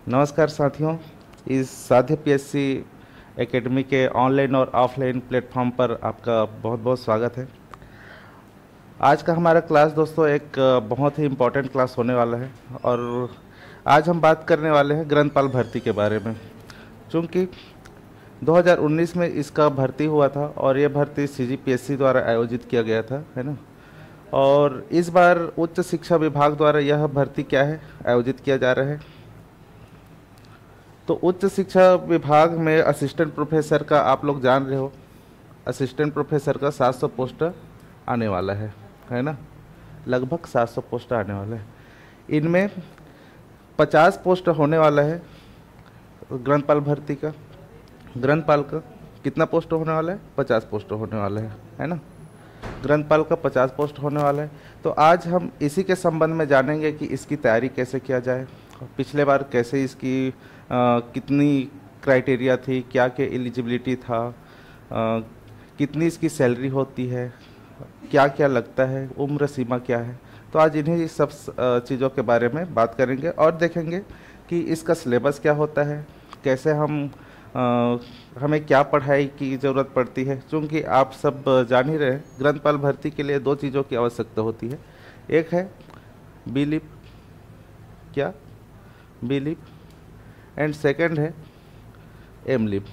नमस्कार साथियों। इस साध्य पीएससी एकेडमी के ऑनलाइन और ऑफलाइन प्लेटफॉर्म पर आपका बहुत बहुत स्वागत है। आज का हमारा क्लास दोस्तों एक बहुत ही इम्पोर्टेंट क्लास होने वाला है और आज हम बात करने वाले हैं ग्रंथपाल भर्ती के बारे में। चूँकि 2019 में इसका भर्ती हुआ था और ये भर्ती सीजीपीएससी द्वारा आयोजित किया गया था, है ना। और इस बार उच्च शिक्षा विभाग द्वारा यह भर्ती क्या है आयोजित किया जा रहा है। तो उच्च शिक्षा विभाग में असिस्टेंट प्रोफेसर का आप लोग जान रहे हो, असिस्टेंट प्रोफेसर का 700 पोस्ट आने वाला है ना। लगभग 700 पोस्ट आने वाला है। इनमें 50 पोस्ट होने वाला है ग्रंथपाल भर्ती का। ग्रंथपाल का कितना पोस्ट होने वाला है? 50 पोस्ट होने वाला है ना। ग्रंथपाल का 50 पोस्ट होने वाला है। तो आज हम इसी के संबंध में जानेंगे कि इसकी तैयारी कैसे किया जाए, पिछले बार कैसे इसकी कितनी क्राइटेरिया थी, क्या क्या एलिजिबिलिटी था, कितनी इसकी सैलरी होती है, क्या क्या लगता है, उम्र सीमा क्या है। तो आज इन्हीं सब चीज़ों के बारे में बात करेंगे और देखेंगे कि इसका सिलेबस क्या होता है, कैसे हमें क्या पढ़ाई की ज़रूरत पड़ती है। क्योंकि आप सब जान ही रहे हैं ग्रंथपाल भर्ती के लिए दो चीज़ों की आवश्यकता होती है। एक है बीलिप, क्या बीलिप, एंड सेकंड है एमलिप,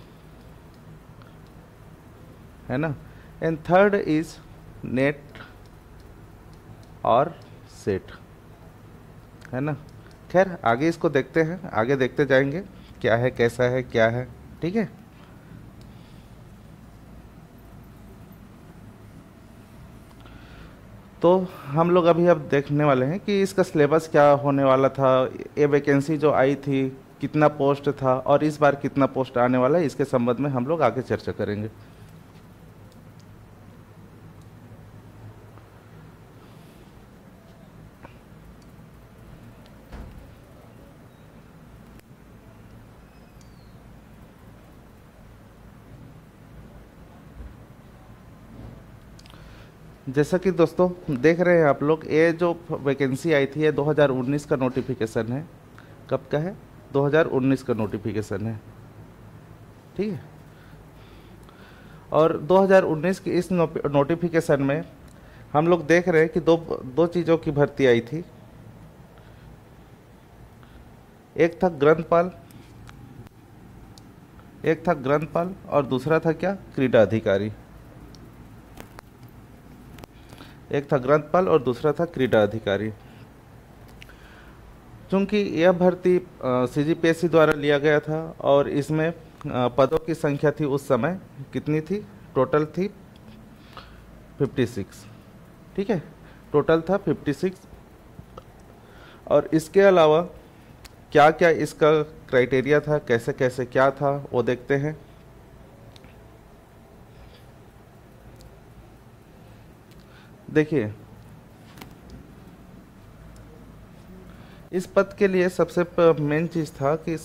है ना। एंड थर्ड इज नेट और सेट, है ना। खैर आगे इसको देखते हैं, आगे देखते जाएंगे क्या है, कैसा है, क्या है, ठीक है। तो हम लोग अभी अब देखने वाले हैं कि इसका सिलेबस क्या होने वाला था, ये वैकेंसी जो आई थी कितना पोस्ट था और इस बार कितना पोस्ट आने वाला है, इसके संबंध में हम लोग आगे चर्चा करेंगे। जैसा कि दोस्तों देख रहे हैं आप लोग, ये जो वैकेंसी आई थी ये 2019 का नोटिफिकेशन है। कब का है? 2019 का नोटिफिकेशन है, ठीक है। और 2019 की इस नोटिफिकेशन में हम लोग देख रहे हैं कि दो चीज़ों की भर्ती आई थी। एक था ग्रंथपाल, एक था ग्रंथपाल और दूसरा था क्या? क्रीड़ा अधिकारी। एक था ग्रंथपाल और दूसरा था क्रीड़ा अधिकारी। चूँकि यह भर्ती सीजीपीएससी द्वारा लिया गया था और इसमें पदों की संख्या थी उस समय कितनी थी? टोटल थी 56, ठीक है। टोटल था 56। और इसके अलावा क्या क्या इसका क्राइटेरिया था, कैसे कैसे क्या था, वो देखते हैं। देखिए, इस पद के लिए सबसे मेन चीज़ था कि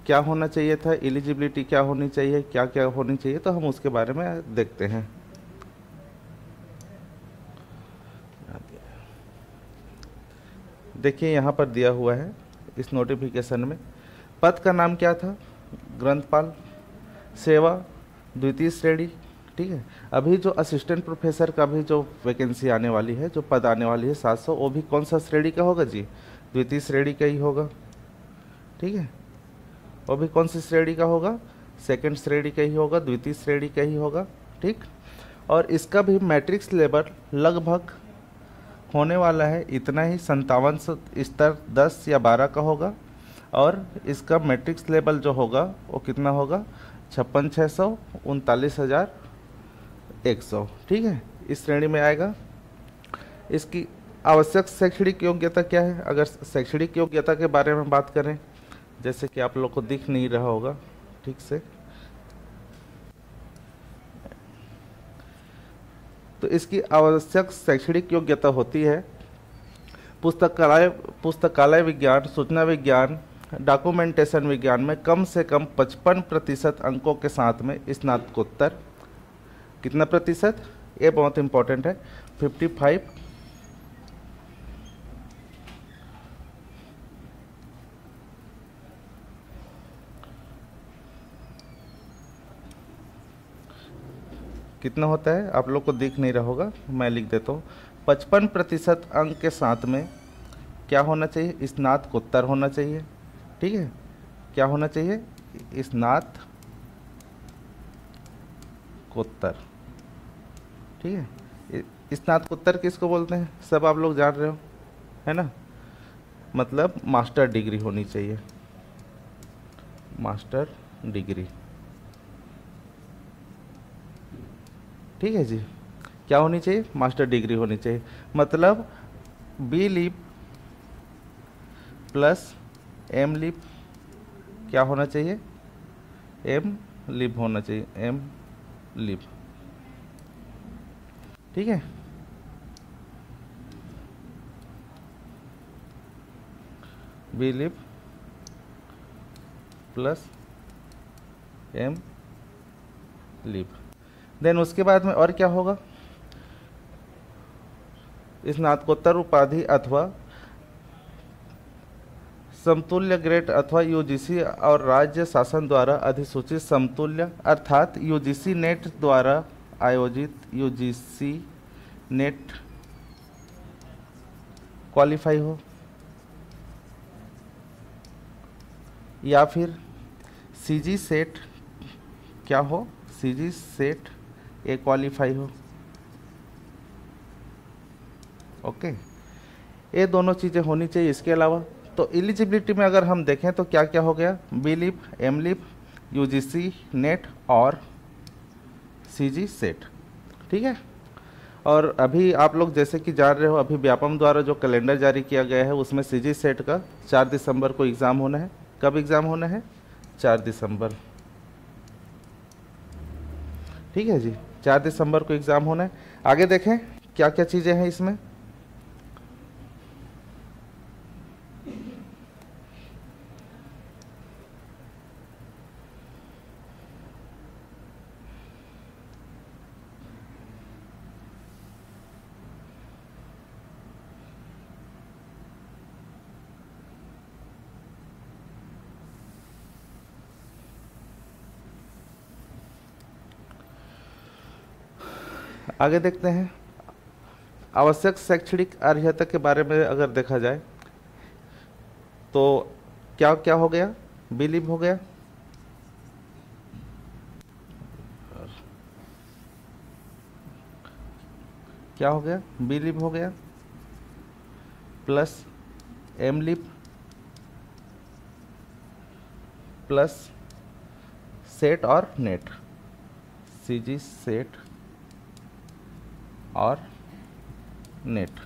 क्या होना चाहिए था, एलिजिबिलिटी क्या होनी चाहिए, क्या क्या होनी चाहिए, तो हम उसके बारे में देखते हैं। देखिए यहाँ पर दिया हुआ है इस नोटिफिकेशन में, पद का नाम क्या था? ग्रंथपाल, सेवा द्वितीय श्रेणी, ठीक है। अभी जो असिस्टेंट प्रोफेसर का भी जो वैकेंसी आने वाली है, जो पद आने वाली है 700, वो भी कौन सा श्रेणी का होगा जी? द्वितीय श्रेणी का ही होगा, ठीक है। वो भी कौन सी श्रेणी का होगा? सेकंड श्रेणी का ही होगा, द्वितीय श्रेणी का ही होगा, ठीक। और इसका भी मैट्रिक्स लेवल लगभग होने वाला है इतना ही, 5700 स्तर 10 या 12 का होगा। और इसका मैट्रिक्स लेवल जो होगा वो कितना होगा? 56,600 39,100, ठीक है। इस श्रेणी में आएगा। इसकी आवश्यक शैक्षणिक योग्यता क्या है? अगर शैक्षणिक योग्यता के बारे में बात करें, जैसे कि आप लोग को दिख नहीं रहा होगा ठीक से, तो इसकी आवश्यक शैक्षणिक योग्यता होती है पुस्तकालय विज्ञान, सूचना विज्ञान, डॉक्यूमेंटेशन विज्ञान में कम से कम 55% अंकों के साथ में स्नातकोत्तर। कितना प्रतिशत? ये बहुत इंपॉर्टेंट है, 55। कितना होता है, आप लोग को दिख नहीं रहा होगा, मैं लिख देता हूँ। 55% अंक के साथ में क्या होना चाहिए, स्नातकोत्तर होना चाहिए। ठीक है, क्या होना चाहिए, स्नातकोत्तर। ठीक है, स्नातकोत्तर किसको बोलते हैं, सब आप लोग जान रहे हो, है ना, मतलब मास्टर डिग्री होनी चाहिए, मास्टर डिग्री। ठीक है जी, क्या होनी चाहिए, मास्टर डिग्री होनी चाहिए। मतलब B Lib plus M Lib क्या होना चाहिए, एम लिप होना चाहिए, एम लिप। ठीक है, B Lib plus M Lib. Then उसके बाद में और क्या होगा, स्नातकोत्तर उपाधि अथवा समतुल्य ग्रेड अथवा यूजीसी और राज्य शासन द्वारा अधिसूचित समतुल्य, अर्थात यूजीसी नेट द्वारा आयोजित यूजीसी नेट क्वालिफाई हो, या फिर सीजी सेट क्या हो, सीजी सेट ए क्वालिफाई हो। ओके, ये दोनों चीज़ें होनी चाहिए। इसके अलावा तो एलिजिबिलिटी में अगर हम देखें तो क्या क्या हो गया, B Lib, M Lib, UGC NET और सीजी सेट। ठीक है, और अभी आप लोग जैसे कि जान रहे हो, अभी व्यापम द्वारा जो कैलेंडर जारी किया गया है उसमें सीजी सेट का 4 दिसंबर को एग्ज़ाम होना है। कब एग्ज़ाम होना है, 4 दिसंबर। ठीक है जी, 4 दिसंबर को एग्ज़ाम होना है। आगे देखें क्या क्या चीज़ें हैं इसमें। आगे देखते हैं, आवश्यक शैक्षणिक अर्हता के बारे में अगर देखा जाए तो क्या क्या हो गया, बी लिप हो गया, क्या हो गया, बी लिप हो गया plus M Lib plus SET और नेट, सीजी सेट और नेट।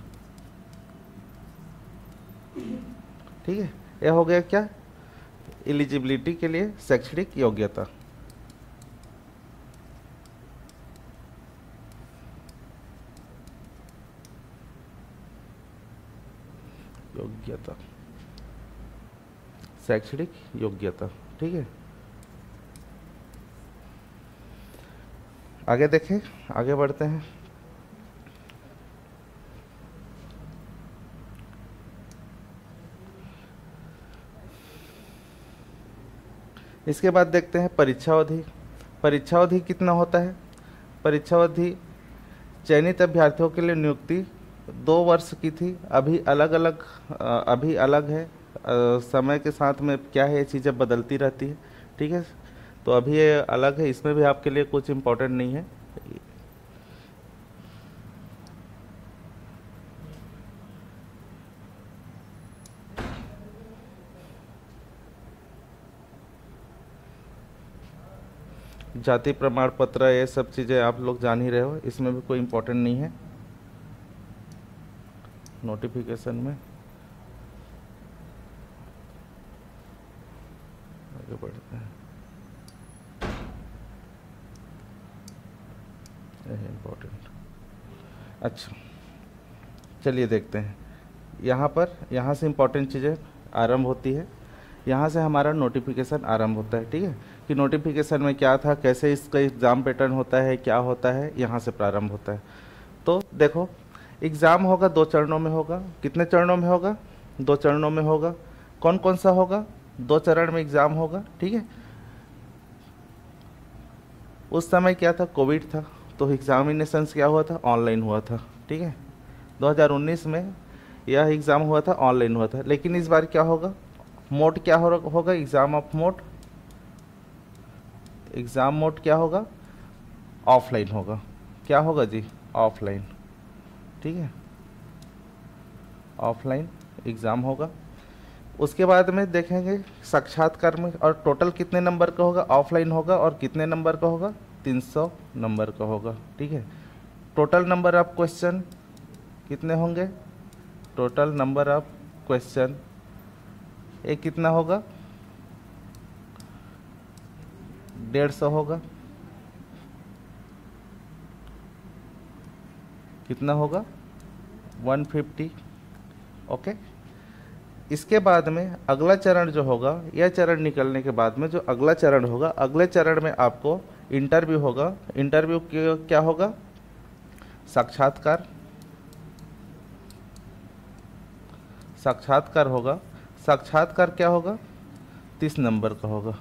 ठीक है, यह हो गया क्या, एलिजिबिलिटी के लिए शैक्षणिक योग्यता। योग्यता, शैक्षणिक योग्यता। ठीक है, आगे देखें, आगे बढ़ते हैं। इसके बाद देखते हैं परीक्षा अवधि। परीक्षा अवधि कितना होता है, परीक्षा अवधि चयनित अभ्यर्थियों के लिए नियुक्ति 2 वर्ष की थी, अभी अलग है। समय के साथ में क्या है, ये चीज़ें बदलती रहती है। ठीक है, तो अभी ये अलग है, इसमें भी आपके लिए कुछ इम्पोर्टेंट नहीं है। जाति प्रमाण पत्र, ये सब चीज़ें आप लोग जान ही रहे हो, इसमें भी कोई इम्पोर्टेंट नहीं है। नोटिफिकेशन में आगे बढ़ते हैं, यह इम्पोर्टेंट। अच्छा, चलिए देखते हैं। यहाँ से इम्पोर्टेंट चीज़ें आरंभ होती है, यहाँ से हमारा नोटिफिकेशन आरंभ होता है। ठीक है, कि नोटिफिकेशन में क्या था, कैसे इसका एग्ज़ाम पैटर्न होता है, क्या होता है, यहाँ से प्रारंभ होता है। तो देखो, एग्ज़ाम होगा 2 चरणों में होगा। कितने चरणों में होगा, 2 चरणों में होगा। कौन कौन सा होगा, 2 चरण में एग्ज़ाम होगा। ठीक है, उस समय क्या था, कोविड था। तो एग्जामिनेशन क्या हुआ था, ऑनलाइन हुआ था। ठीक है, 2019 में यह एग्ज़ाम हुआ था, ऑनलाइन हुआ था। लेकिन इस बार क्या होगा, मोड क्या होगा, exam of mode, exam mode क्या होगा, ऑफलाइन होगा। क्या होगा जी, ऑफलाइन। ठीक है, ऑफलाइन एग्ज़ाम होगा। उसके बाद में देखेंगे साक्षात्कार में, और टोटल कितने नंबर का होगा, ऑफलाइन होगा, और कितने नंबर का होगा, 300 नंबर का होगा। ठीक है, टोटल नंबर ऑफ क्वेश्चन कितने होंगे, टोटल नंबर ऑफ क्वेश्चन ये कितना होगा, 150 होगा। कितना होगा, 150। ओके, इसके बाद में अगला चरण जो होगा, यह चरण निकलने के बाद में जो अगला चरण होगा, अगले चरण में आपको इंटरव्यू होगा। इंटरव्यू क्या होगा, साक्षात्कार, साक्षात्कार होगा। साक्षात्कार क्या होगा, 30 नंबर का होगा।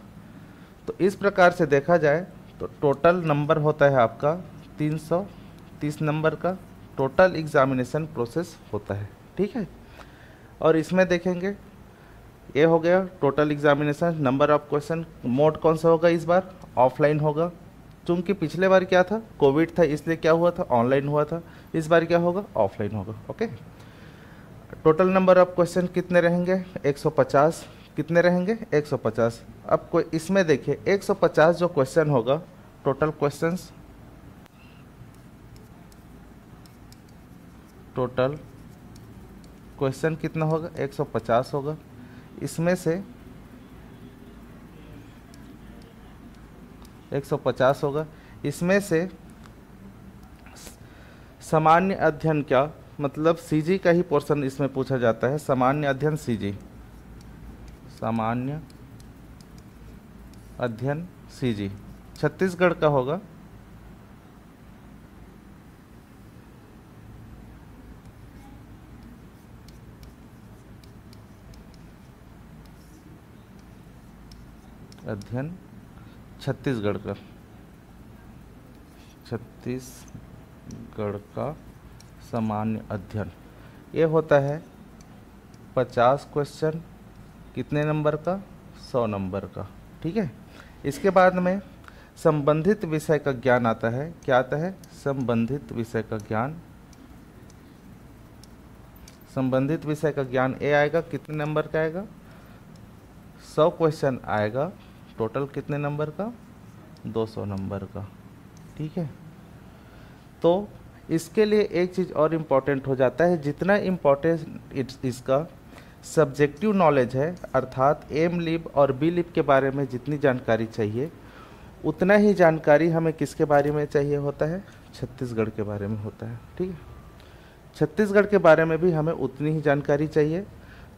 तो इस प्रकार से देखा जाए तो टोटल नंबर होता है आपका 330 नंबर का टोटल एग्जामिनेशन प्रोसेस होता है। ठीक है, और इसमें देखेंगे ये हो गया total examination, number of question. Mode कौन सा होगा, इस बार ऑफलाइन होगा। चूंकि पिछले बार क्या था, कोविड था, इसलिए क्या हुआ था, ऑनलाइन हुआ था। इस बार क्या होगा, ऑफलाइन होगा। Okay, total number of question कितने रहेंगे, 150। कितने रहेंगे, 150। अब कोई इसमें देखिए 150 जो क्वेश्चन होगा, टोटल क्वेश्चंस, टोटल क्वेश्चन कितना होगा, 150 होगा। इसमें से 150 होगा। इसमें से सामान्य अध्ययन क्या, मतलब सीजी का ही पोर्शन इसमें पूछा जाता है। सामान्य अध्ययन सीजी, सामान्य अध्ययन सीजी छत्तीसगढ़ का होगा। अध्ययन छत्तीसगढ़ का, छत्तीसगढ़ का सामान्य अध्ययन, ये होता है 50 क्वेश्चन। कितने नंबर का, 100 नंबर का। ठीक है, इसके बाद में संबंधित विषय का ज्ञान आता है। क्या आता है, संबंधित विषय का ज्ञान। संबंधित विषय का ज्ञान ये आएगा, कितने नंबर का आएगा, 100 क्वेश्चन आएगा। टोटल कितने नंबर का, 200 नंबर का। ठीक है, तो इसके लिए एक चीज़ और इम्पॉर्टेंट हो जाता है, जितना इम्पोर्टेंट इसका सब्जेक्टिव नॉलेज है, अर्थात एम लिब और बी लिब के बारे में जितनी जानकारी चाहिए, उतना ही जानकारी हमें किसके बारे में चाहिए होता है, छत्तीसगढ़ के बारे में होता है। ठीक है, छत्तीसगढ़ के बारे में भी हमें उतनी ही जानकारी चाहिए।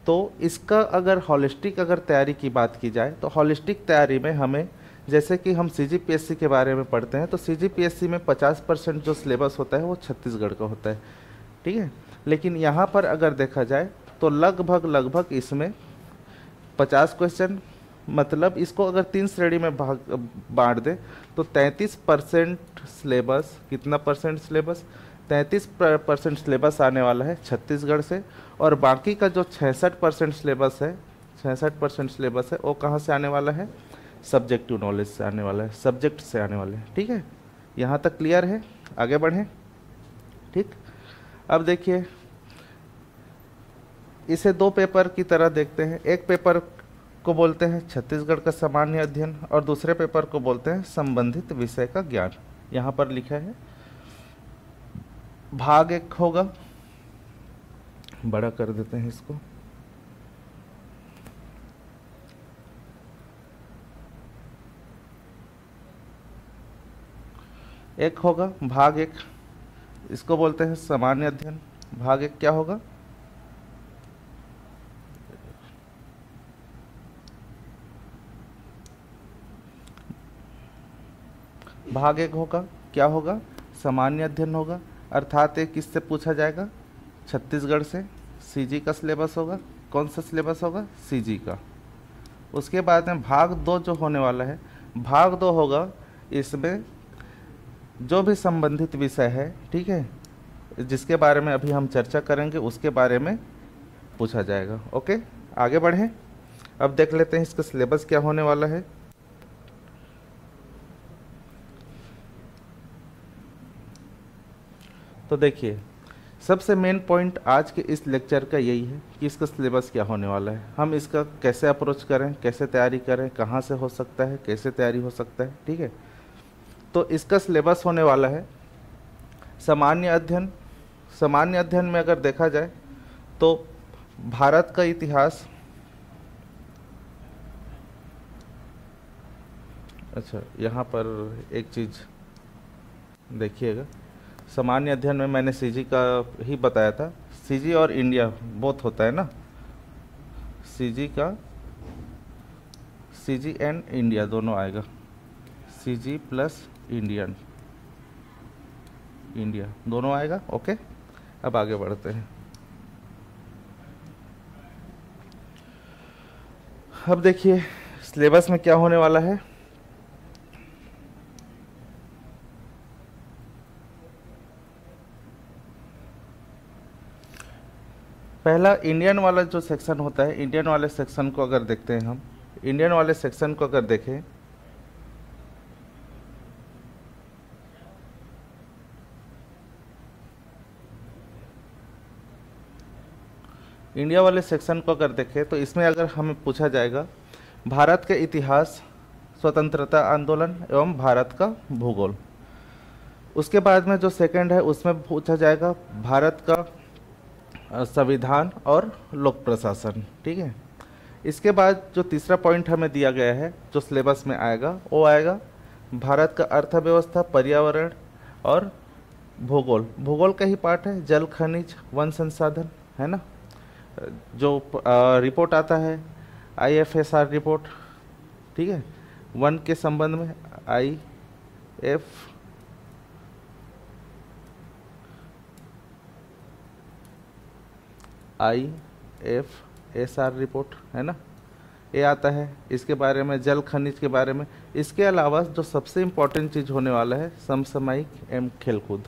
तो इसका अगर हॉलिस्टिक अगर तैयारी की बात की जाए, तो हॉलिस्टिक तैयारी में हमें, जैसे कि हम सीजीपीएससी के बारे में पढ़ते हैं, तो सीजीपीएससी में 50% जो सिलेबस होता है वो छत्तीसगढ़ का होता है। ठीक है, लेकिन यहाँ पर अगर देखा जाए तो लगभग इसमें 50 क्वेश्चन, मतलब इसको अगर 3 श्रेणी में बांट दे तो 33% सिलेबस, कितना परसेंट सिलेबस, 33% सिलेबस आने वाला है छत्तीसगढ़ से। और बाकी का जो 66% सिलेबस है, 66% सिलेबस है, वो कहाँ से आने वाला है, सब्जेक्टिव नॉलेज से आने वाला है, सब्जेक्ट से आने वाले हैं। ठीक है, यहाँ तक क्लियर है, आगे बढ़ें। ठीक, अब देखिए इसे 2 पेपर की तरह देखते हैं। एक पेपर को बोलते हैं छत्तीसगढ़ का सामान्य अध्ययन, और दूसरे पेपर को बोलते हैं संबंधित विषय का ज्ञान। यहाँ पर लिखा है भाग 1 होगा, बड़ा कर देते हैं इसको। एक होगा भाग 1, इसको बोलते हैं सामान्य अध्ययन। भाग 1 क्या होगा, भाग 1 होगा, क्या होगा, सामान्य अध्ययन होगा। अर्थात ये किससे पूछा जाएगा, छत्तीसगढ़ से। सीजी का सिलेबस होगा, कौन सा सिलेबस होगा, सीजी का। उसके बाद में भाग 2 जो होने वाला है, भाग 2 होगा, इसमें जो भी संबंधित विषय है, ठीक है, जिसके बारे में अभी हम चर्चा करेंगे उसके बारे में पूछा जाएगा। ओके, आगे बढ़ें। अब देख लेते हैं इसका सिलेबस क्या होने वाला है। तो देखिए, सबसे मेन पॉइंट आज के इस लेक्चर का यही है कि इसका सिलेबस क्या होने वाला है, हम इसका कैसे अप्रोच करें, कैसे तैयारी करें, कहाँ से हो सकता है, कैसे तैयारी हो सकता है। ठीक है, तो इसका सिलेबस होने वाला है सामान्य अध्ययन। सामान्य अध्ययन में अगर देखा जाए तो भारत का इतिहास, अच्छा यहाँ पर एक चीज़ देखिएगा, सामान्य अध्ययन में मैंने सीजी का ही बताया था, सीजी और इंडिया बोथ होता है ना, सीजी का, सीजी एंड इंडिया दोनों आएगा, सीजी प्लस इंडियन, इंडिया दोनों आएगा। ओके, अब आगे बढ़ते हैं। अब देखिए सिलेबस में क्या होने वाला है। पहला इंडियन वाला जो सेक्शन होता है, इंडियन वाले सेक्शन को अगर देखते हैं हम, इंडियन वाले सेक्शन को अगर देखें इंडिया वाले सेक्शन को अगर देखें तो इसमें अगर हमें पूछा जाएगा भारत के इतिहास, स्वतंत्रता आंदोलन एवं भारत का भूगोल। उसके बाद में जो सेकंड है उसमें पूछा जाएगा भारत का संविधान और लोक प्रशासन। ठीक है, इसके बाद जो तीसरा पॉइंट हमें दिया गया है जो सिलेबस में आएगा वो आएगा भारत का अर्थव्यवस्था, पर्यावरण और भूगोल। भूगोल का ही पार्ट है, जल, खनिज, वन संसाधन, है ना। जो रिपोर्ट आता है IFSR रिपोर्ट, ठीक है, वन के संबंध में IFSR रिपोर्ट, है ना, ये आता है। इसके बारे में जल खनिज के बारे में। इसके अलावा जो सबसे इम्पोर्टेंट चीज़ होने वाला है समसामयिक एवं खेलकूद।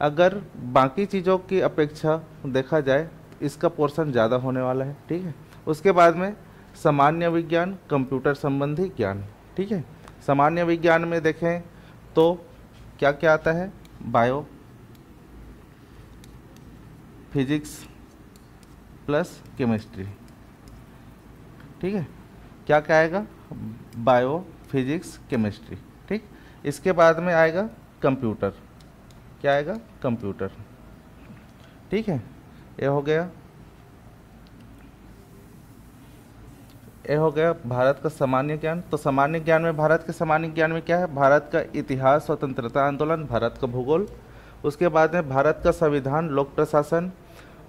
अगर बाकी चीज़ों की अपेक्षा देखा जाए इसका पोर्शन ज़्यादा होने वाला है। ठीक है, उसके बाद में सामान्य विज्ञान, कंप्यूटर संबंधी ज्ञान। ठीक है, सामान्य विज्ञान में देखें तो क्या क्या आता है, बायो, फिजिक्स प्लस केमिस्ट्री। ठीक है, क्या क्या आएगा, बायो, फिजिक्स, केमिस्ट्री। ठीक, इसके बाद में आएगा कंप्यूटर, क्या आएगा, कंप्यूटर। ठीक है, ये हो गया, ये हो गया भारत का सामान्य ज्ञान। तो सामान्य ज्ञान में, भारत के सामान्य ज्ञान में क्या है, भारत का इतिहास, स्वतंत्रता आंदोलन, भारत का भूगोल। उसके बाद में भारत का संविधान, लोक प्रशासन।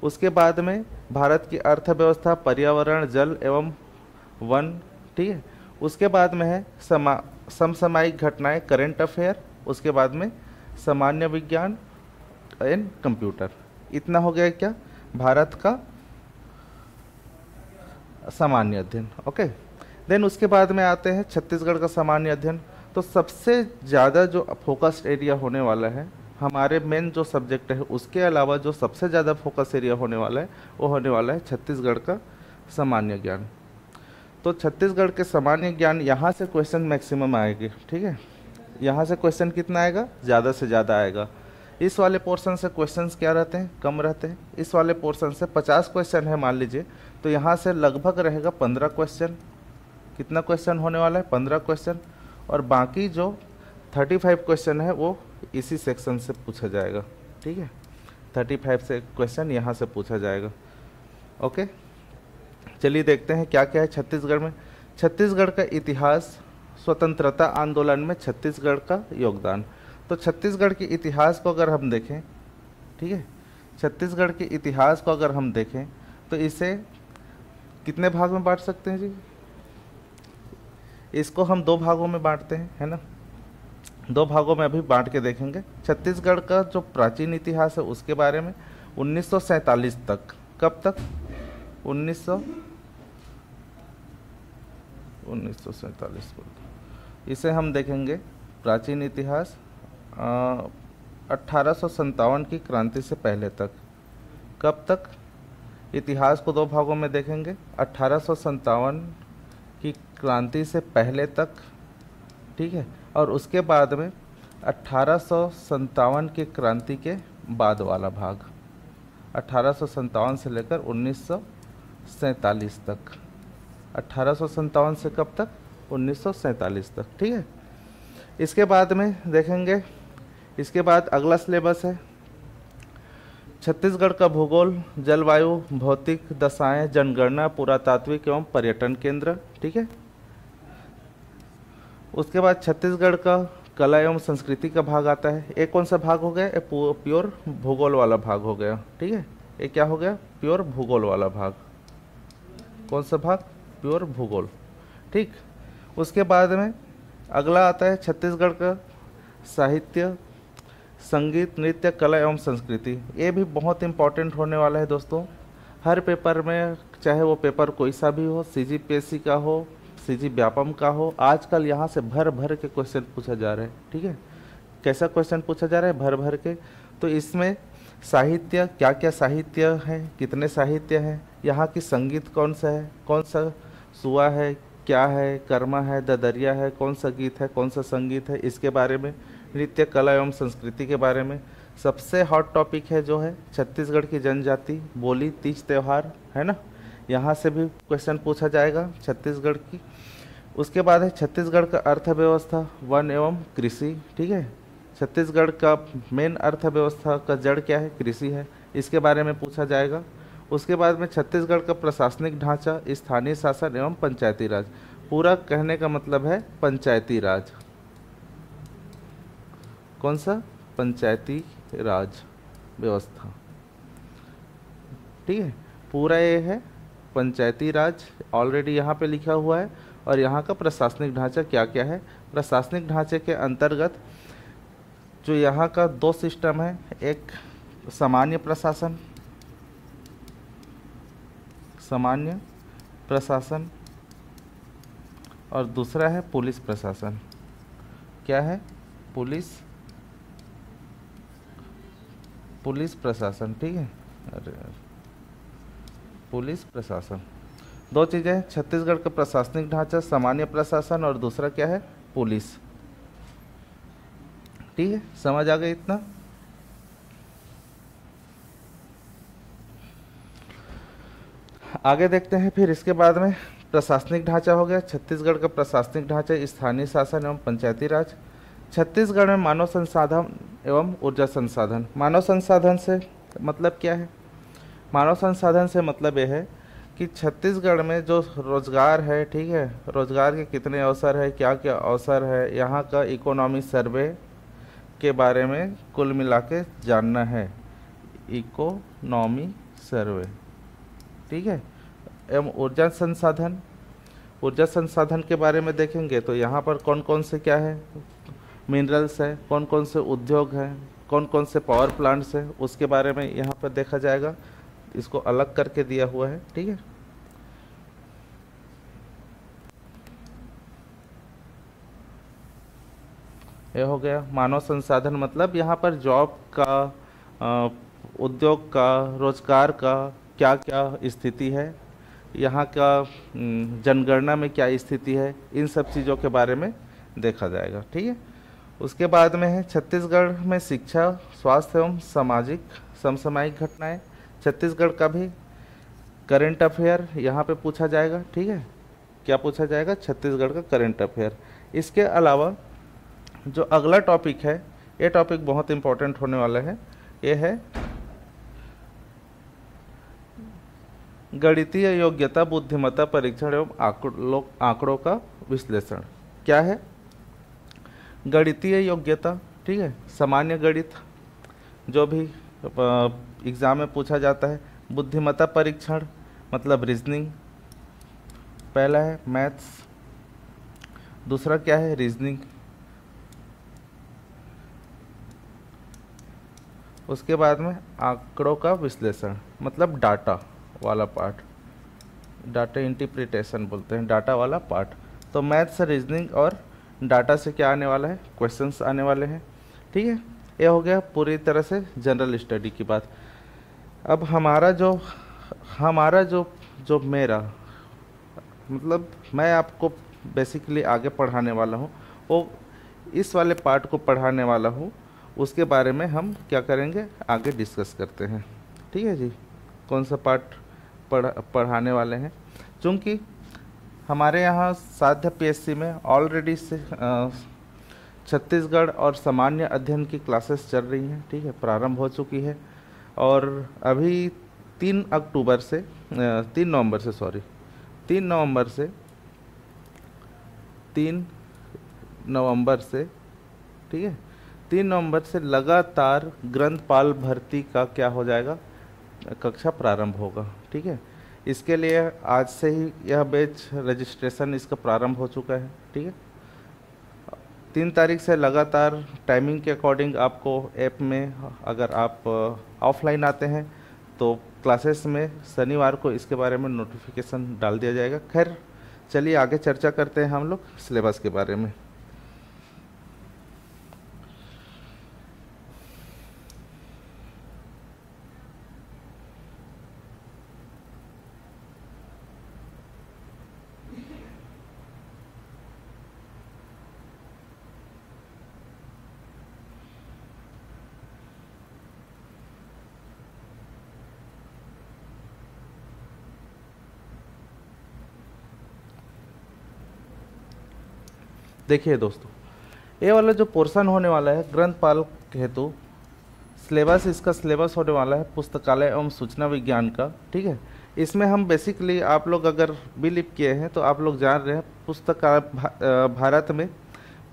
उसके बाद में भारत की अर्थव्यवस्था, पर्यावरण, जल एवं वन। ठीक है, उसके बाद में है समसामयिक घटनाएं, करेंट अफेयर। उसके बाद में सामान्य विज्ञान एंड कंप्यूटर। इतना हो गया क्या, भारत का सामान्य अध्ययन। ओके, देन उसके बाद में आते हैं छत्तीसगढ़ का सामान्य अध्ययन। तो सबसे ज़्यादा जो फोकस्ड एरिया होने वाला है हमारे मेन जो सब्जेक्ट है उसके अलावा, जो सबसे ज़्यादा फोकस एरिया होने वाला है वो होने वाला है छत्तीसगढ़ का सामान्य ज्ञान। तो छत्तीसगढ़ के सामान्य ज्ञान, यहाँ से क्वेश्चन मैक्सिमम आएंगे। ठीक है, यहाँ से क्वेश्चन कितना आएगा, ज़्यादा से ज़्यादा आएगा। इस वाले पोर्शन से क्वेश्चंस क्या रहते हैं, कम रहते हैं। इस वाले पोर्शन से 50 क्वेश्चन है मान लीजिए, तो यहाँ से लगभग रहेगा 15 क्वेश्चन। कितना क्वेश्चन होने वाला है, 15 क्वेश्चन। और बाकी जो 35 क्वेश्चन है वो इसी सेक्शन से पूछा जाएगा। ठीक है, 35 से क्वेश्चन यहाँ से पूछा जाएगा। ओके, चलिए देखते हैं क्या क्या है छत्तीसगढ़ में। छत्तीसगढ़ का इतिहास, स्वतंत्रता आंदोलन में छत्तीसगढ़ का योगदान। तो छत्तीसगढ़ के इतिहास को अगर हम देखें, ठीक है, छत्तीसगढ़ के इतिहास को अगर हम देखें तो इसे कितने भाग में बांट सकते हैं जी, इसको हम 2 भागों में बांटते हैं, है ना। 2 भागों में अभी बांट के देखेंगे। छत्तीसगढ़ का जो प्राचीन इतिहास है उसके बारे में 1947 तक। कब तक, 1947। इसे हम देखेंगे प्राचीन इतिहास 1857 की क्रांति से पहले तक। कब तक? इतिहास को दो भागों में देखेंगे, 1857 की क्रांति से पहले तक, ठीक है, और उसके बाद में 1857 की क्रांति के बाद वाला भाग, 1857 से लेकर 1947 तक। 1857 से कब तक? 1947 तक, ठीक है। इसके बाद में देखेंगे, इसके बाद अगला सिलेबस है छत्तीसगढ़ का भूगोल, जलवायु, भौतिक दशाएं, जनगणना, पुरातात्विक एवं पर्यटन केंद्र, ठीक है। उसके बाद छत्तीसगढ़ का कला एवं संस्कृति का भाग आता है। एक कौन सा भाग हो गया? एक प्योर भूगोल वाला भाग हो गया, ठीक है। ये क्या हो गया? प्योर भूगोल वाला भाग। कौन सा भाग? प्योर भूगोल, ठीक। उसके बाद में अगला आता है छत्तीसगढ़ का साहित्य, संगीत, नृत्य, कला एवं संस्कृति। ये भी बहुत इंपॉर्टेंट होने वाला है दोस्तों। हर पेपर में, चाहे वो पेपर कोई सा भी हो, CGPSC का हो, CG व्यापम का हो, आजकल यहाँ से भर भर के क्वेश्चन पूछा जा रहा है, ठीक है। कैसा क्वेश्चन पूछा जा रहा है? भर भर के। तो इसमें साहित्य, क्या क्या साहित्य है, कितने साहित्य हैं, यहाँ की संगीत कौन सा है, कौन सा सुआ है, क्या है, कर्मा है, ददरिया है, कौन सा गीत है, कौन सा संगीत है, इसके बारे में, नृत्य, कला एवं संस्कृति के बारे में। सबसे हॉट टॉपिक है जो है छत्तीसगढ़ की जनजाति, बोली, तीज त्यौहार, है ना, यहाँ से भी क्वेश्चन पूछा जाएगा छत्तीसगढ़ की। उसके बाद है छत्तीसगढ़ का अर्थव्यवस्था, वन एवं कृषि, ठीक है। छत्तीसगढ़ का मेन अर्थव्यवस्था का जड़ क्या है? कृषि है, इसके बारे में पूछा जाएगा। उसके बाद में छत्तीसगढ़ का प्रशासनिक ढांचा, स्थानीय शासन एवं पंचायती राज। पूरा कहने का मतलब है पंचायती राज। कौन सा? पंचायती राज व्यवस्था, ठीक है। पूरा ये है पंचायती राज, ऑलरेडी यहाँ पे लिखा हुआ है। और यहाँ का प्रशासनिक ढांचा क्या क्या है? प्रशासनिक ढांचे के अंतर्गत जो यहाँ का दो सिस्टम है, एक सामान्य प्रशासन, सामान्य प्रशासन, और दूसरा है पुलिस प्रशासन। क्या है? पुलिस प्रशासन, ठीक है। अरे पुलिस प्रशासन, दो चीज़ें हैं, छत्तीसगढ़ का प्रशासनिक ढांचा सामान्य प्रशासन, और दूसरा क्या है? पुलिस, ठीक है। समझ आ गई इतना? आगे देखते हैं फिर। इसके बाद में प्रशासनिक ढांचा हो गया छत्तीसगढ़ का प्रशासनिक ढांचा, स्थानीय शासन एवं पंचायती राज। छत्तीसगढ़ में मानव संसाधन एवं ऊर्जा संसाधन। मानव संसाधन से मतलब क्या है? मानव संसाधन से मतलब यह है कि छत्तीसगढ़ में जो रोजगार है, ठीक है, रोजगार के कितने अवसर है, क्या क्या अवसर है, यहाँ का इकोनॉमी सर्वे के बारे में कुल मिला के जानना है, इकोनॉमी सर्वे, ठीक है। एवं ऊर्जा संसाधन, ऊर्जा संसाधन के बारे में देखेंगे तो यहाँ पर कौन कौन से क्या है, मिनरल्स है, कौन कौन से उद्योग हैं, कौन कौन से पावर प्लांट्स हैं, उसके बारे में यहाँ पर देखा जाएगा। इसको अलग करके दिया हुआ है, ठीक है। ये हो गया मानव संसाधन, मतलब यहाँ पर जॉब का, उद्योग का, रोजगार का क्या क्या स्थिति है, यहाँ का जनगणना में क्या स्थिति है, इन सब चीज़ों के बारे में देखा जाएगा, ठीक है। उसके बाद में है छत्तीसगढ़ में शिक्षा, स्वास्थ्य एवं सामाजिक समसामयिक घटनाएं। छत्तीसगढ़ का भी करेंट अफेयर यहाँ पे पूछा जाएगा, ठीक है। क्या पूछा जाएगा? छत्तीसगढ़ का करेंट अफेयर। इसके अलावा जो अगला टॉपिक है, ये टॉपिक बहुत इंपॉर्टेंट होने वाला है, ये है गणितीय योग्यता, बुद्धिमत्ता परीक्षण एवं आंकड़ों का विश्लेषण। क्या है? गणितीय योग्यता, ठीक है, सामान्य गणित जो भी एग्ज़ाम में पूछा जाता है। बुद्धिमत्ता परीक्षण मतलब रीजनिंग, पहला है मैथ्स, दूसरा क्या है? रीजनिंग। उसके बाद में आंकड़ों का विश्लेषण मतलब डाटा वाला पार्ट, डाटा इंटरप्रिटेशन बोलते हैं, डाटा वाला पार्ट। तो मैथ्स, रीजनिंग और डाटा से क्या आने वाला है? क्वेश्चंस आने वाले हैं। ठीक है, ये हो गया पूरी तरह से जनरल स्टडी की बात। अब हमारा जो मेरा मतलब मैं आपको बेसिकली आगे पढ़ाने वाला हूँ, वो इस वाले पार्ट को पढ़ाने वाला हूँ, उसके बारे में हम क्या करेंगे आगे डिस्कस करते हैं। ठीक है जी, कौन सा पार्ट पढ़ाने वाले हैं। चूँकि हमारे यहाँ साध्य पीएससी में ऑलरेडी से छत्तीसगढ़ और सामान्य अध्ययन की क्लासेस चल रही हैं, ठीक है, प्रारंभ हो चुकी है। और अभी 3 से 3 नवंबर से ठीक है, 3 नवंबर से लगातार ग्रंथपाल भर्ती का क्या हो जाएगा, कक्षा प्रारंभ होगा। ठीक है, इसके लिए आज से ही यह बैच रजिस्ट्रेशन इसका प्रारंभ हो चुका है। ठीक है, 3 तारीख से लगातार टाइमिंग के अकॉर्डिंग आपको ऐप में, अगर आप ऑफलाइन आते हैं तो क्लासेस में शनिवार को इसके बारे में नोटिफिकेशन डाल दिया जाएगा। खैर चलिए आगे चर्चा करते हैं हम लोग सिलेबस के बारे में। देखिए दोस्तों, ये वाला जो पोर्शन होने वाला है ग्रंथपाल हेतु सिलेबस, इसका सिलेबस होने वाला है पुस्तकालय एवं सूचना विज्ञान का। ठीक है, इसमें हम बेसिकली, आप लोग अगर भी लिप किए हैं तो आप लोग जान रहे हैं भारत में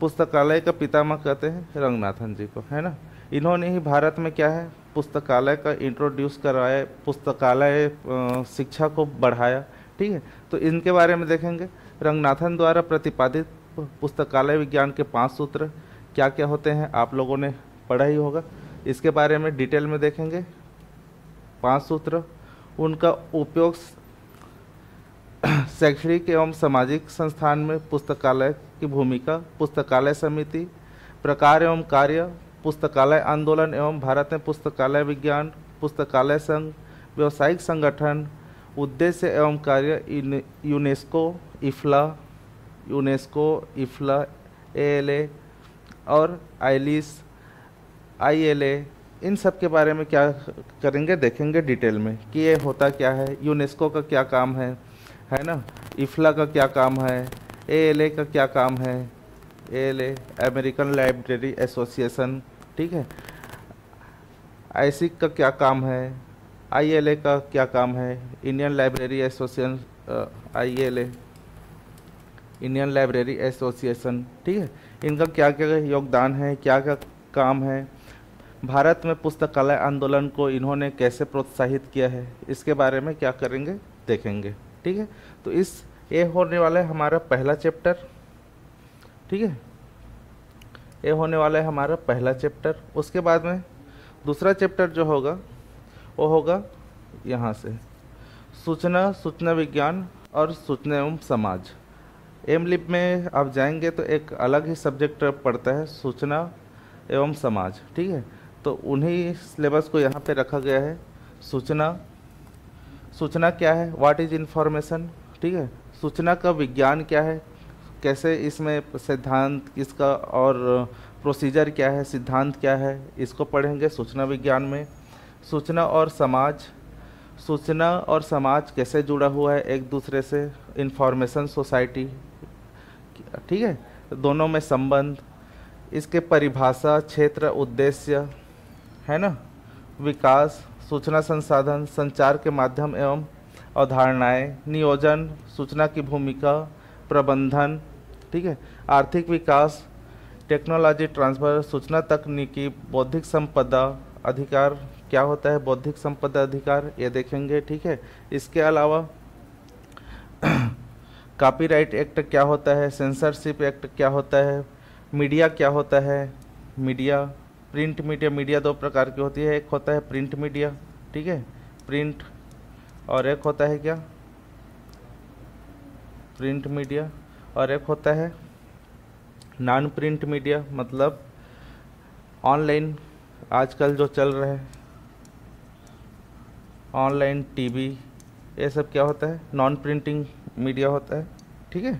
पुस्तकालय का पितामह कहते हैं रंगनाथन जी को, है ना। इन्होंने ही भारत में क्या है पुस्तकालय का इंट्रोड्यूस करवाया, पुस्तकालय शिक्षा को बढ़ाया। ठीक है, तो इनके बारे में देखेंगे। रंगनाथन द्वारा प्रतिपादित पुस्तकालय विज्ञान के 5 सूत्र क्या क्या होते हैं आप लोगों ने पढ़ा ही होगा, इसके बारे में डिटेल में देखेंगे। 5 सूत्र, उनका उपयोग शैक्षणिक एवं सामाजिक संस्थान में पुस्तकालय की भूमिका, पुस्तकालय समिति, प्रकार एवं कार्य, पुस्तकालय आंदोलन एवं भारत में पुस्तकालय विज्ञान, पुस्तकालय संघ, व्यावसायिक संगठन, उद्देश्य एवं कार्य, यूनेस्को, इफ्ला, एएलए और आईएलए, इन सब के बारे में क्या करेंगे देखेंगे डिटेल में कि ये होता क्या है, यूनेस्को का क्या काम है ना, इफ्ला का क्या काम है, एएलए का क्या काम है, एएलए अमेरिकन लाइब्रेरी एसोसिएशन, ठीक है, आईसिक का क्या काम है, आईएलए का क्या काम है, Indian library association, ILA Indian library association. ठीक है, इनका क्या क्या योगदान है, क्या क्या काम है, भारत में पुस्तकालय आंदोलन को इन्होंने कैसे प्रोत्साहित किया है, इसके बारे में क्या करेंगे देखेंगे। ठीक है, तो ये होने वाला है हमारा पहला चैप्टर। ठीक है, ये होने वाला है हमारा पहला चैप्टर। उसके बाद में दूसरा चैप्टर जो होगा वो होगा यहाँ से सूचना विज्ञान और सूचना एवं समाज। एमलिप में आप जाएंगे तो एक अलग ही सब्जेक्ट पढ़ता है सूचना एवं समाज। ठीक है, तो उन्हीं सिलेबस को यहाँ पे रखा गया है। सूचना क्या है, व्हाट इज इंफॉर्मेशन। ठीक है, सूचना का विज्ञान क्या है, कैसे इसमें सिद्धांत इसका और प्रोसीजर क्या है, सिद्धांत क्या है, इसको पढ़ेंगे सूचना विज्ञान में। सूचना और समाज कैसे जुड़ा हुआ है एक दूसरे से, इंफॉर्मेशन सोसाइटी। ठीक है, दोनों में संबंध, इसके परिभाषा, क्षेत्र, उद्देश्य, है ना, विकास, सूचना संसाधन, संचार के माध्यम एवं अवधारणाएं, नियोजन, सूचना की भूमिका, प्रबंधन। ठीक है, आर्थिक विकास, टेक्नोलॉजी ट्रांसफर, सूचना तकनीकी, बौद्धिक संपदा अधिकार, क्या होता है बौद्धिक संपदा अधिकार, ये देखेंगे। ठीक है, इसके अलावा कॉपीराइट एक्ट क्या होता है, सेंसरशिप एक्ट क्या होता है, मीडिया क्या होता है, मीडिया, प्रिंट मीडिया 2 प्रकार की होती है, एक होता है प्रिंट मीडिया, ठीक है, प्रिंट, और एक होता है क्या, प्रिंट मीडिया, और एक होता है नॉन प्रिंट मीडिया, मतलब ऑनलाइन आजकल जो चल रहे हैं, ऑनलाइन टीवी, ये सब क्या होता है, नॉन प्रिंटिंग मीडिया होता है, ठीक है।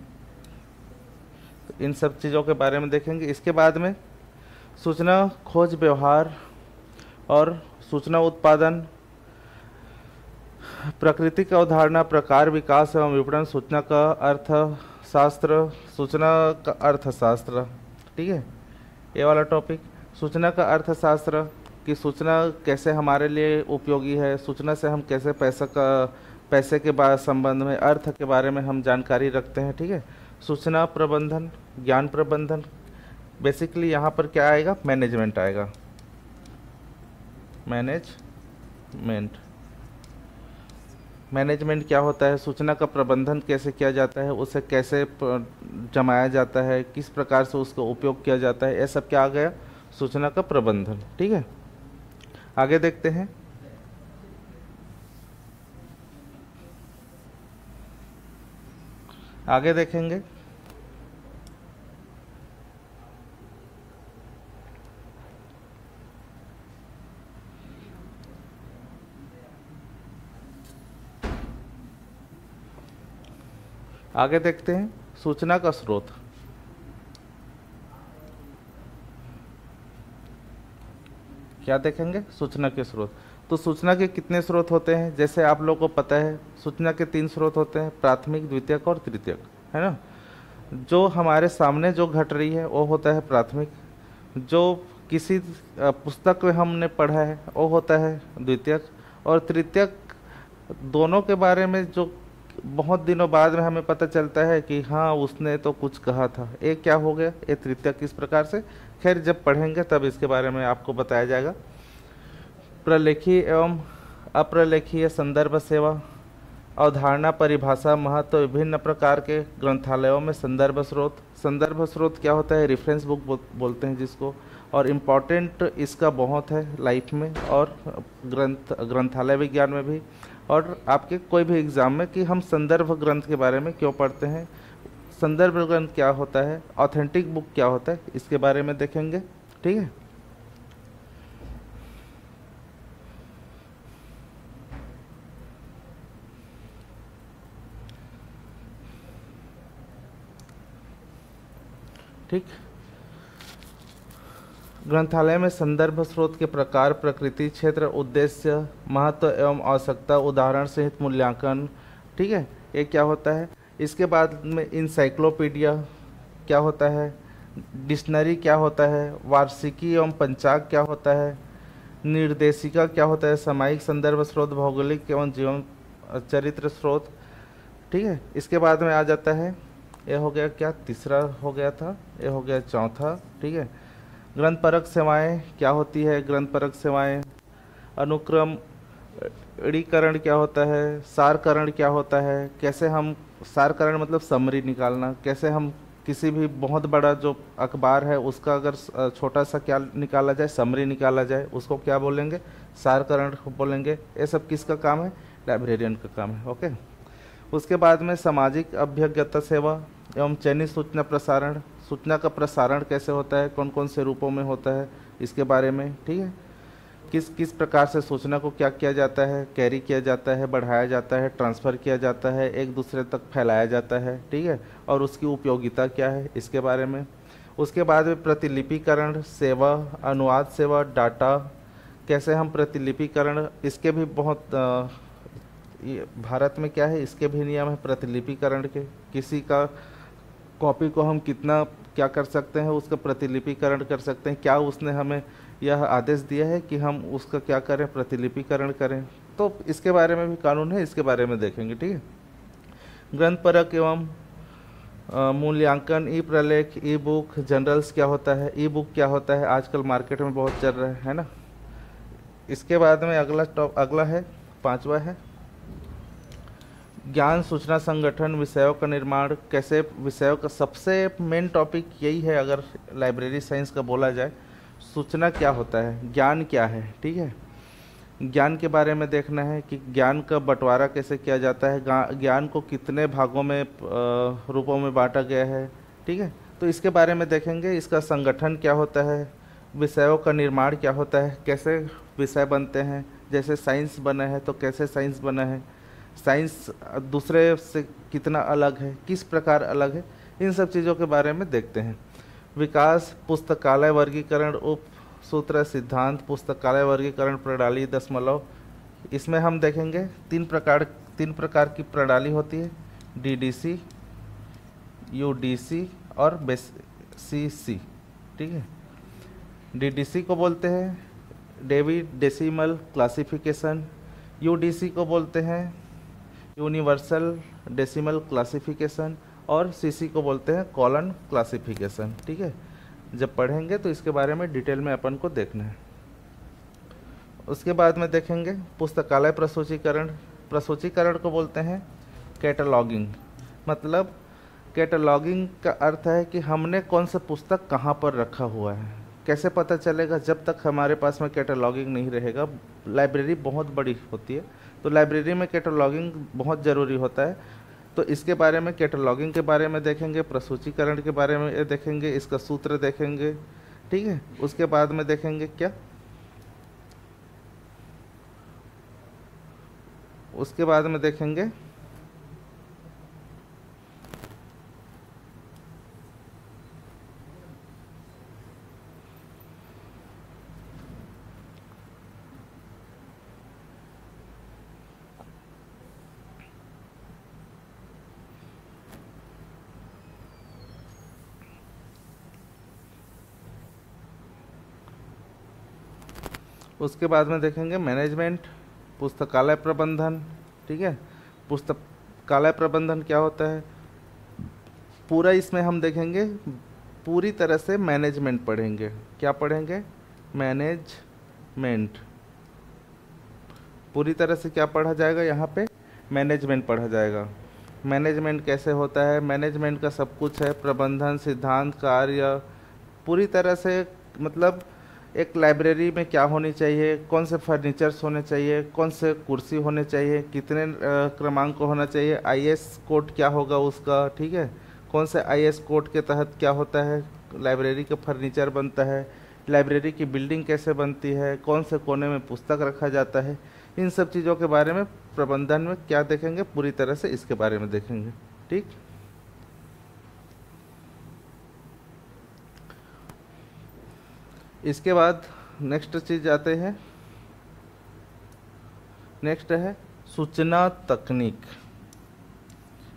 तो इन सब चीज़ों के बारे में देखेंगे। इसके बाद में सूचना खोज व्यवहार और सूचना उत्पादन, प्रकृति का अवधारणा, प्रकार, विकास एवं विपणन, सूचना का अर्थशास्त्र, सूचना का अर्थशास्त्र, ठीक है, ये वाला टॉपिक। सूचना का अर्थशास्त्र कि सूचना कैसे हमारे लिए उपयोगी है, सूचना से हम कैसे पैसे के संबंध में, अर्थ के बारे में हम जानकारी रखते हैं, ठीक है। सूचना प्रबंधन, ज्ञान प्रबंधन, बेसिकली यहाँ पर क्या आएगा, मैनेजमेंट आएगा, मैनेजमेंट क्या होता है, सूचना का प्रबंधन कैसे किया जाता है, उसे कैसे जमाया जाता है, किस प्रकार से उसका उपयोग किया जाता है, ये सब क्या आ गया, सूचना का प्रबंधन, ठीक है। आगे देखते हैं। आगे देखेंगे आगे देखते हैं सूचना का स्रोत। क्या देखेंगे, सूचना के स्रोत। तो सूचना के कितने स्रोत होते हैं, जैसे आप लोगों को पता है सूचना के 3 स्रोत होते हैं, प्राथमिक, द्वितीयक और तृतीयक, है ना। जो हमारे सामने जो घट रही है वो होता है प्राथमिक, जो किसी पुस्तक में हमने पढ़ा है वो होता है द्वितीयक, और तृतीयक दोनों के बारे में जो बहुत दिनों बाद में हमें पता चलता है कि हाँ उसने तो कुछ कहा था, ये क्या हो गया, ये तृतीयक। किस प्रकार से, खैर जब पढ़ेंगे तब इसके बारे में आपको बताया जाएगा। प्रलेखी एवं अप्रलेखीय संदर्भ सेवा, अवधारणा, परिभाषा, महत्व, विभिन्न प्रकार के ग्रंथालयों में संदर्भ स्रोत। संदर्भ स्रोत क्या होता है, रेफरेंस बुक बोलते हैं जिसको, और इम्पॉर्टेंट इसका बहुत है लाइफ में और ग्रंथालय विज्ञान में भी, और आपके कोई भी एग्ज़ाम में कि हम संदर्भ ग्रंथ के बारे में क्यों पढ़ते हैं, संदर्भ ग्रंथ क्या होता है, ऑथेंटिक बुक क्या होता है, इसके बारे में देखेंगे, ठीक है। ठीक, ग्रंथालय में संदर्भ स्रोत के प्रकार, प्रकृति, क्षेत्र, उद्देश्य, महत्व एवं आवश्यकता, उदाहरण सहित मूल्यांकन, ठीक है, ये क्या होता है। इसके बाद में इंसाइक्लोपीडिया क्या होता है, डिक्शनरी क्या होता है, वार्षिकी एवं पंचांग क्या होता है, निर्देशिका क्या होता है, सामयिक संदर्भ स्रोत, भौगोलिक एवं जीवन चरित्र स्रोत, ठीक है। इसके बाद में आ जाता है, ये हो गया क्या, तीसरा हो गया था, ये हो गया चौथा, ठीक है। ग्रंथपरक सेवाएं क्या होती है, ग्रंथपरक सेवाएं, अनुक्रम णीकरण क्या होता है, सारकरण क्या होता है, कैसे हम सारकरण मतलब समरी निकालना, कैसे हम किसी भी बहुत बड़ा जो अखबार है उसका अगर छोटा सा क्या निकाला जाए, समरी निकाला जाए, उसको क्या बोलेंगे, सारकरण बोलेंगे। ये सब किसका काम है, लाइब्रेरियन का काम है, ओके। उसके बाद में सामाजिक अभ्यागत सेवा एवं चयनित सूचना प्रसारण, सूचना का प्रसारण कैसे होता है, कौन कौन से रूपों में होता है, इसके बारे में, ठीक है। किस किस प्रकार से सूचना को क्या किया जाता है, कैरी किया जाता है, बढ़ाया जाता है, ट्रांसफ़र किया जाता है, एक दूसरे तक फैलाया जाता है, ठीक है, और उसकी उपयोगिता क्या है, इसके बारे में। उसके बाद में प्रतिलिपिकरण सेवा, अनुवाद सेवा, डाटा, कैसे हम प्रतिलिपिकरण, इसके भी बहुत भारत में क्या है, इसके भी नियम है प्रतिलिपिकरण के। किसी का कॉपी को हम कितना क्या कर सकते हैं, उसका प्रतिलिपिकरण कर सकते हैं, क्या उसने हमें यह आदेश दिया है कि हम उसका क्या करें, प्रतिलिपिकरण करें, तो इसके बारे में भी कानून है, इसके बारे में देखेंगे, ठीक है। ग्रंथपरक एवं मूल्यांकन, ई प्रलेख, ई बुक, जर्नल्स क्या होता है, ई बुक क्या होता है, आजकल मार्केट में बहुत चल रहा है ना। इसके बाद में अगला है, 5वां है ज्ञान सूचना संगठन, विषयों का निर्माण, कैसे विषयों का सबसे मेन टॉपिक यही है अगर लाइब्रेरी साइंस का बोला जाए, सूचना क्या होता है, ज्ञान क्या है, ठीक है। ज्ञान के बारे में देखना है कि ज्ञान का बंटवारा कैसे किया जाता है, ज्ञान को कितने भागों में रूपों में बांटा गया है, ठीक है। तो इसके बारे में देखेंगे, इसका संगठन क्या होता है, विषयों का निर्माण क्या होता है, कैसे विषय बनते हैं, जैसे साइंस बना है तो कैसे साइंस बना है, साइंस दूसरे से कितना अलग है, किस प्रकार अलग है, इन सब चीज़ों के बारे में देखते हैं। विकास, पुस्तकालय वर्गीकरण, उप सूत्र, सिद्धांत, पुस्तकालय वर्गीकरण प्रणाली, दशमलव। इसमें हम देखेंगे तीन प्रकार की प्रणाली होती है, डीडीसी, यूडीसी और सीसी। ठीक है, डीडीसी को बोलते हैं डेविड डेसिमल क्लासिफिकेशन, यूडीसी को बोलते हैं यूनिवर्सल डेसिमल क्लासिफिकेशन और सीसी को बोलते हैं कॉलन क्लासिफिकेशन। ठीक है, जब पढ़ेंगे तो इसके बारे में डिटेल में अपन को देखना है। उसके बाद में देखेंगे पुस्तकालय प्रसूचीकरण। प्रसूचीकरण को बोलते हैं कैटलॉगिंग। मतलब कैटलॉगिंग का अर्थ है कि हमने कौन सा पुस्तक कहाँ पर रखा हुआ है। कैसे पता चलेगा, जब तक हमारे पास में कैटलॉगिंग नहीं रहेगा। लाइब्रेरी बहुत बड़ी होती है तो लाइब्रेरी में कैटलॉगिंग बहुत ज़रूरी होता है। तो इसके बारे में, कैटलॉगिंग के बारे में देखेंगे, प्रसूचीकरण के बारे में देखेंगे, इसका सूत्र देखेंगे। ठीक है, उसके बाद में देखेंगे क्या, उसके बाद में देखेंगे उसके बाद में देखेंगे मैनेजमेंट, पुस्तकालय प्रबंधन। ठीक है, पुस्तकालय प्रबंधन क्या होता है, पूरा इसमें हम देखेंगे, पूरी तरह से मैनेजमेंट पढ़ेंगे। क्या पढ़ेंगे, मैनेजमेंट। पूरी तरह से क्या पढ़ा जाएगा, यहाँ पे मैनेजमेंट पढ़ा जाएगा। मैनेजमेंट कैसे होता है, मैनेजमेंट का सब कुछ है, प्रबंधन, सिद्धांत, कार्य, पूरी तरह से। मतलब एक लाइब्रेरी में क्या होनी चाहिए, कौन से फर्नीचर्स होने चाहिए, कौन से कुर्सी होने चाहिए, कितने क्रमांक को होना चाहिए, आईएस कोड क्या होगा उसका। ठीक है, कौन से आईएस कोड के तहत क्या होता है, लाइब्रेरी का फर्नीचर बनता है, लाइब्रेरी की बिल्डिंग कैसे बनती है, कौन से कोने में पुस्तक रखा जाता है, इन सब चीज़ों के बारे में प्रबंधन में क्या देखेंगे, पूरी तरह से इसके बारे में देखेंगे। ठीक, इसके बाद नेक्स्ट चीज आते हैं, नेक्स्ट है सूचना तकनीक।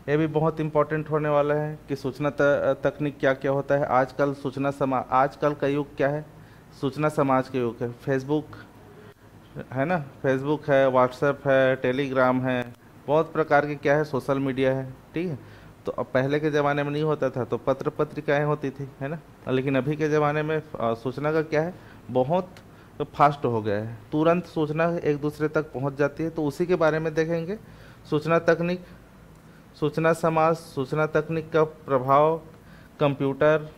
ये भी बहुत इम्पोर्टेंट होने वाला है कि सूचना तकनीक क्या क्या होता है। आजकल का युग क्या है, सूचना समाज का युग है। फेसबुक है ना, फेसबुक है, व्हाट्सएप है, टेलीग्राम है, बहुत प्रकार के क्या है, सोशल मीडिया है। ठीक है, तो अब पहले के ज़माने में नहीं होता था तो पत्र पत्रिकाएँ होती थी, है ना। लेकिन अभी के ज़माने में सूचना का क्या है, बहुत फास्ट हो गया है, तुरंत सूचना एक दूसरे तक पहुंच जाती है। तो उसी के बारे में देखेंगे, सूचना तकनीक, सूचना समाज, सूचना तकनीक का प्रभाव, computer,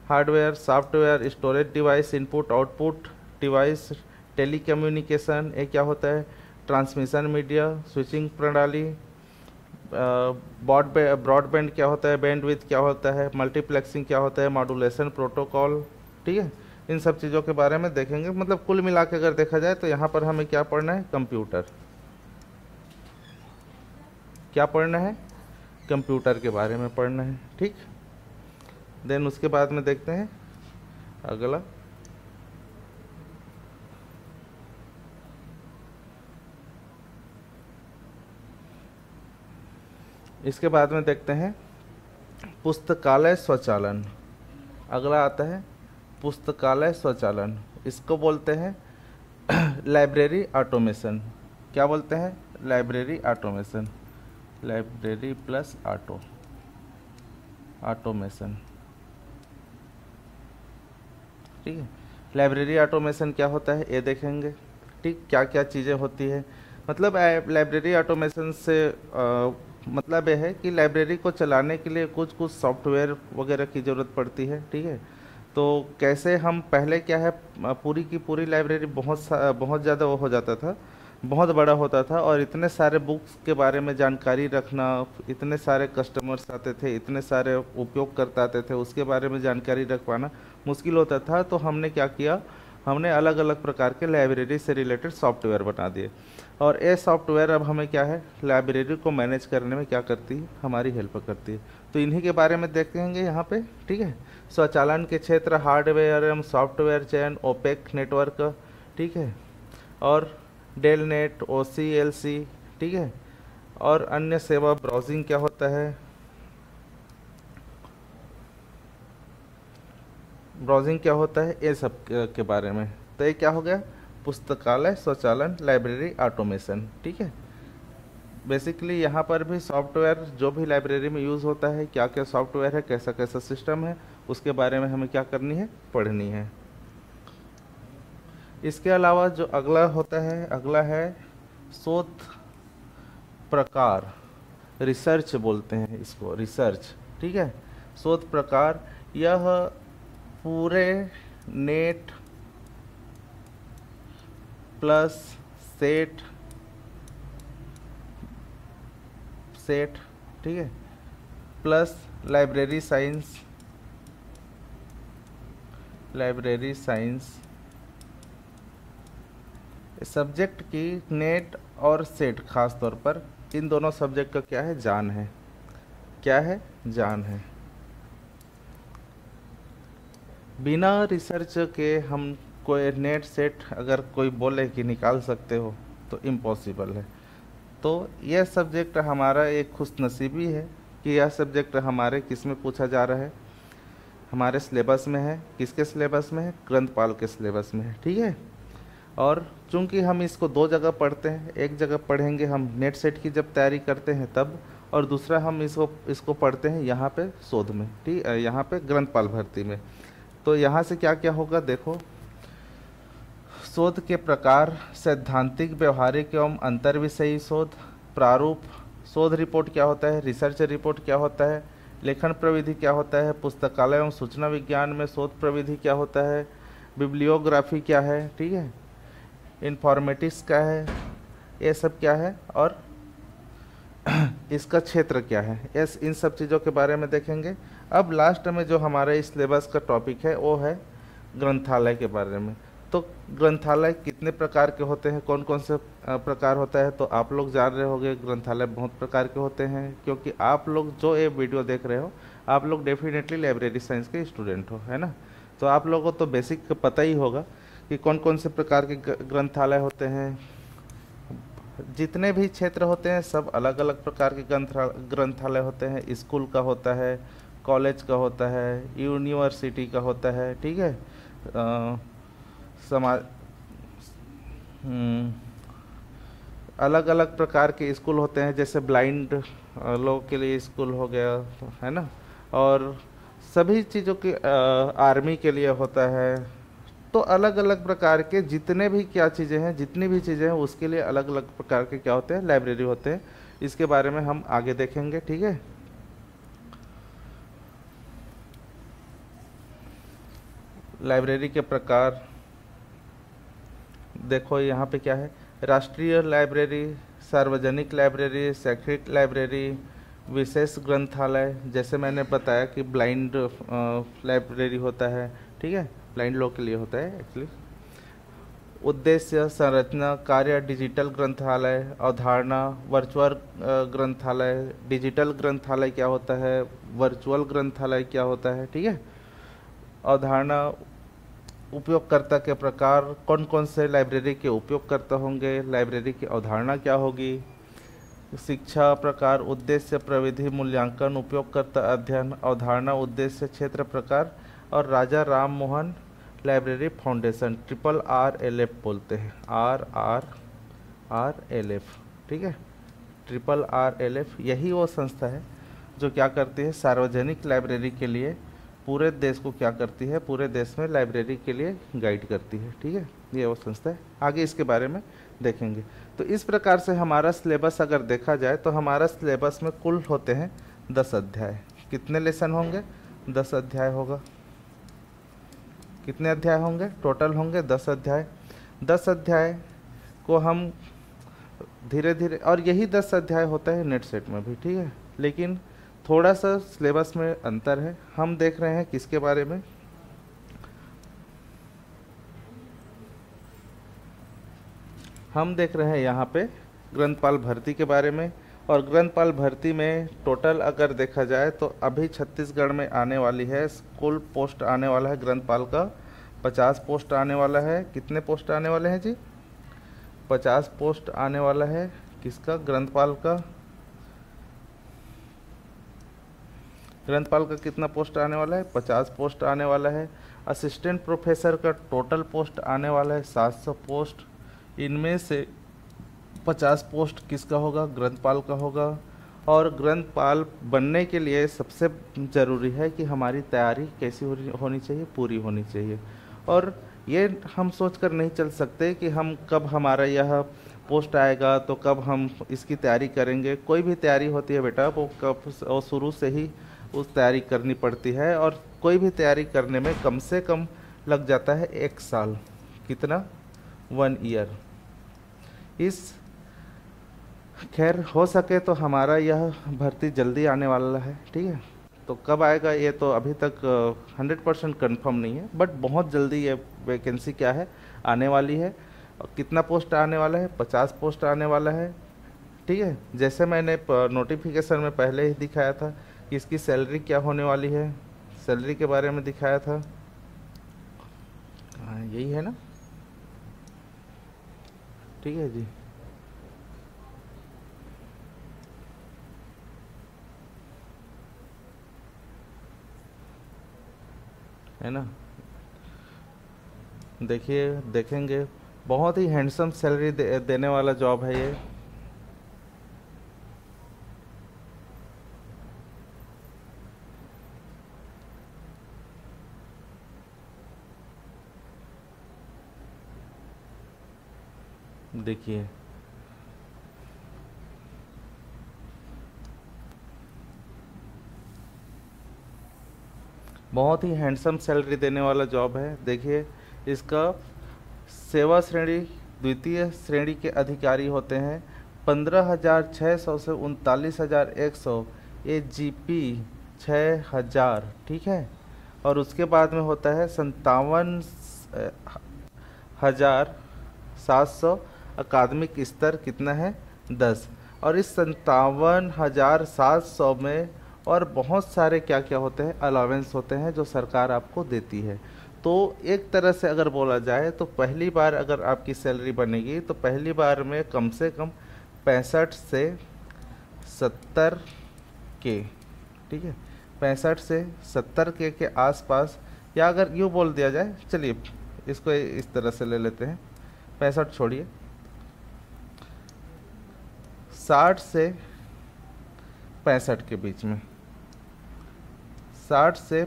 hardware, software, storage device, input output device, telecommunication, ये क्या होता है, ट्रांसमिशन मीडिया, स्विचिंग प्रणाली, ब्रॉडबैंड क्या होता है, बैंडविड्थ क्या होता है, मल्टीप्लेक्सिंग क्या होता है, मॉड्यूलेशन प्रोटोकॉल। ठीक है, इन सब चीज़ों के बारे में देखेंगे। मतलब कुल मिला के अगर देखा जाए तो यहाँ पर हमें क्या पढ़ना है, कंप्यूटर। क्या पढ़ना है, कंप्यूटर के बारे में पढ़ना है। ठीक, देन उसके बाद में देखते हैं अगला, इसके बाद में देखते हैं पुस्तकालय स्वचालन। अगला आता है पुस्तकालय स्वचालन, इसको बोलते हैं लाइब्रेरी ऑटोमेशन। क्या बोलते हैं, library automation, library plus automation. ठीक है, लाइब्रेरी ऑटोमेशन क्या होता है ये देखेंगे। ठीक, क्या क्या चीज़ें होती है, मतलब लाइब्रेरी ऑटोमेशन से मतलब यह है कि लाइब्रेरी को चलाने के लिए कुछ कुछ सॉफ्टवेयर वगैरह की ज़रूरत पड़ती है। ठीक है, तो कैसे हम पहले क्या है, पूरी की पूरी लाइब्रेरी बहुत ज़्यादा वो हो जाता था, बहुत बड़ा होता था और इतने सारे बुक्स के बारे में जानकारी रखना, इतने सारे कस्टमर्स आते थे, इतने सारे उपयोगकर्ता आते थे, उसके बारे में जानकारी रख पाना मुश्किल होता था। तो हमने क्या किया, हमने अलग अलग प्रकार के लाइब्रेरी से रिलेटेड सॉफ्टवेयर बना दिए। और ये सॉफ्टवेयर अब हमें क्या है, लाइब्रेरी को मैनेज करने में क्या करती है, हमारी हेल्प करती है। तो इन्हीं के बारे में देखेंगे यहाँ पे, ठीक है। स्वचालन के क्षेत्र, हार्डवेयर एवं सॉफ्टवेयर चयन, ओपेक नेटवर्क, ठीक है, और डेल नेट, OCLC, ठीक है, और अन्य सेवा, ब्राउजिंग क्या होता है, ब्राउजिंग क्या होता है, ये सब के बारे में। तो ये क्या हो गया, पुस्तकालय स्वचालन, लाइब्रेरी ऑटोमेशन, ठीक है। बेसिकली यहाँ पर भी सॉफ्टवेयर जो भी लाइब्रेरी में यूज़ होता है, क्या क्या सॉफ्टवेयर है, कैसा कैसा सिस्टम है, उसके बारे में हमें क्या करनी है, पढ़नी है। इसके अलावा जो अगला होता है, अगला है शोध प्रकार, रिसर्च बोलते हैं इसको, रिसर्च, ठीक है। शोध प्रकार, यह पूरे नेट प्लस सेट, ठीक है, प्लस लाइब्रेरी साइंस सब्जेक्ट की नेट और सेट खास तौर पर इन दोनों सब्जेक्ट का क्या है, जान है, क्या है, जान है। बिना रिसर्च के हम कोई नेट सेट अगर कोई बोले कि निकाल सकते हो तो इम्पॉसिबल है। तो यह सब्जेक्ट हमारा एक खुशनसीबी है कि यह सब्जेक्ट हमारे किस में पूछा जा रहा है, हमारे सिलेबस में है। किसके सिलेबस में है, ग्रंथपाल के सिलेबस में है, ठीक है। और चूंकि हम इसको दो जगह पढ़ते हैं, एक जगह पढ़ेंगे हम नेट सेट की जब तैयारी करते हैं तब, और दूसरा हम इसको पढ़ते हैं यहाँ पे शोध में, ठीक है, यहाँ पे ग्रंथपाल भर्ती में। तो यहाँ से क्या क्या होगा, देखो, शोध के प्रकार, सैद्धांतिक, व्यवहारिक एवं अंतर विषयी शोध, प्रारूप, शोध रिपोर्ट क्या होता है, रिसर्च रिपोर्ट क्या होता है, लेखन प्रविधि क्या होता है, पुस्तकालय एवं सूचना विज्ञान में शोध प्रविधि क्या होता है, बिब्लियोग्राफी क्या है, ठीक है, इन्फॉर्मेटिक्स क्या है, ये सब क्या है, और इसका क्षेत्र क्या है, इन सब चीज़ों के बारे में देखेंगे। अब लास्ट में जो हमारे इस सिलेबस का टॉपिक है वो है ग्रंथालय के बारे में। तो ग्रंथालय कितने प्रकार के होते हैं, कौन कौन से प्रकार होता है, तो आप लोग जान रहे होंगे ग्रंथालय बहुत प्रकार के होते हैं, क्योंकि आप लोग जो ये वीडियो देख रहे हो आप लोग डेफिनेटली लाइब्रेरी साइंस के स्टूडेंट हो, है ना। तो आप लोगों को तो बेसिक पता ही होगा कि कौन कौन से प्रकार के ग्रंथालय होते हैं। जितने भी क्षेत्र होते हैं सब अलग अलग प्रकार के ग्रंथालय होते हैं। स्कूल का होता है, कॉलेज का होता है, यूनिवर्सिटी का होता है, ठीक है, समाज अलग अलग प्रकार के स्कूल होते हैं, जैसे ब्लाइंड लोग के लिए स्कूल हो गया, है ना, और सभी चीज़ों के आर्मी के लिए होता है। तो अलग अलग प्रकार के जितने भी क्या चीज़ें हैं, जितनी भी चीज़ें हैं उसके लिए अलग अलग प्रकार के क्या होते हैं, लाइब्रेरी होते हैं। इसके बारे में हम आगे देखेंगे, ठीक है। लाइब्रेरी के प्रकार देखो, यहाँ पे क्या है, राष्ट्रीय लाइब्रेरी, सार्वजनिक लाइब्रेरी, शैक्षिक लाइब्रेरी, विशेष ग्रंथालय, जैसे मैंने बताया कि ब्लाइंड लाइब्रेरी होता है, ठीक है, ब्लाइंड लोग के लिए होता है एक्चुअली। उद्देश्य, संरचना, कार्य, डिजिटल ग्रंथालय, अवधारणा, वर्चुअल ग्रंथालय, डिजिटल ग्रंथालय क्या होता है, वर्चुअल ग्रंथालय क्या होता है, ठीक है। अवधारणा, उपयोगकर्ता के प्रकार, कौन कौन से लाइब्रेरी के उपयोगकर्ता होंगे, लाइब्रेरी की अवधारणा क्या होगी। शिक्षा प्रकार, उद्देश्य, प्रविधि, मूल्यांकन, उपयोगकर्ता अध्ययन, अवधारणा, उद्देश्य, क्षेत्र, प्रकार, और Raja Ram Mohan library foundation, RRLF बोलते हैं, RRLF, ठीक है, RRLF। यही वो संस्था है जो क्या करती है, सार्वजनिक लाइब्रेरी के लिए पूरे देश को क्या करती है, पूरे देश में लाइब्रेरी के लिए गाइड करती है, ठीक है, ये वो संस्था है। आगे इसके बारे में देखेंगे। तो इस प्रकार से हमारा सिलेबस अगर देखा जाए तो हमारा सिलेबस में कुल होते हैं 10 अध्याय। कितने लेसन होंगे, 10 अध्याय होगा। कितने अध्याय होंगे, टोटल होंगे 10 अध्याय। 10 अध्याय को हम धीरे धीरे, और यही 10 अध्याय होता है नेट सेट में भी, ठीक है। लेकिन थोड़ा सा सिलेबस में अंतर है। हम देख रहे हैं किसके बारे में, हम देख रहे हैं यहाँ पे ग्रंथपाल भर्ती के बारे में। और ग्रंथपाल भर्ती में टोटल अगर देखा जाए तो अभी छत्तीसगढ़ में आने वाली है, कुल पोस्ट आने वाला है ग्रंथपाल का 50 पोस्ट आने वाला है। कितने पोस्ट आने वाले हैं जी? 50 पोस्ट आने वाला है। किसका? ग्रंथपाल का। ग्रंथपाल का कितना पोस्ट आने वाला है? 50 पोस्ट आने वाला है। असिस्टेंट प्रोफेसर का टोटल पोस्ट आने वाला है 700 पोस्ट। इनमें से 50 पोस्ट किसका होगा? ग्रंथपाल का होगा। और ग्रंथपाल बनने के लिए सबसे ज़रूरी है कि हमारी तैयारी कैसी होनी चाहिए? पूरी होनी चाहिए। और ये हम सोचकर नहीं चल सकते कि हम कब हमारा यह पोस्ट आएगा तो कब हम इसकी तैयारी करेंगे। कोई भी तैयारी होती है बेटा, वो कब और शुरू से ही उस तैयारी करनी पड़ती है। और कोई भी तैयारी करने में कम से कम लग जाता है 1 साल। कितना? 1 ईयर। इस खैर हो सके तो हमारा यह भर्ती जल्दी आने वाला है, ठीक है। तो कब आएगा ये तो अभी तक 100% कन्फर्म नहीं है, बट बहुत जल्दी ये वैकेंसी क्या है आने वाली है। और कितना पोस्ट आने वाला है? 50 पोस्ट आने वाला है, ठीक है। जैसे मैंने नोटिफिकेशन में पहले ही दिखाया था कि इसकी सैलरी क्या होने वाली है, सैलरी के बारे में दिखाया था। हाँ यही है ना, ठीक है जी। है ना, देखिए देखेंगे, बहुत ही हैंडसम सैलरी देने वाला जॉब है ये। देखिए बहुत ही हैंडसम सैलरी देने वाला जॉब है। देखिए इसका सेवा श्रेणी द्वितीय श्रेणी के अधिकारी होते हैं 15,600 से 39,100, AGP 6,000, ठीक है। और उसके बाद में होता है 57,700, अकादमिक स्तर कितना है? 10। और इस 57,700 में और बहुत सारे क्या क्या होते हैं? अलावेंस होते हैं जो सरकार आपको देती है। तो एक तरह से अगर बोला जाए तो पहली बार अगर आपकी सैलरी बनेगी तो पहली बार में कम से कम 65 से 70 के, ठीक है, 65 से 70 के आसपास, या अगर यूँ बोल दिया जाए, चलिए इसको इस तरह से ले लेते हैं, 65 छोड़िए, 60 से 65 के बीच में, 60 से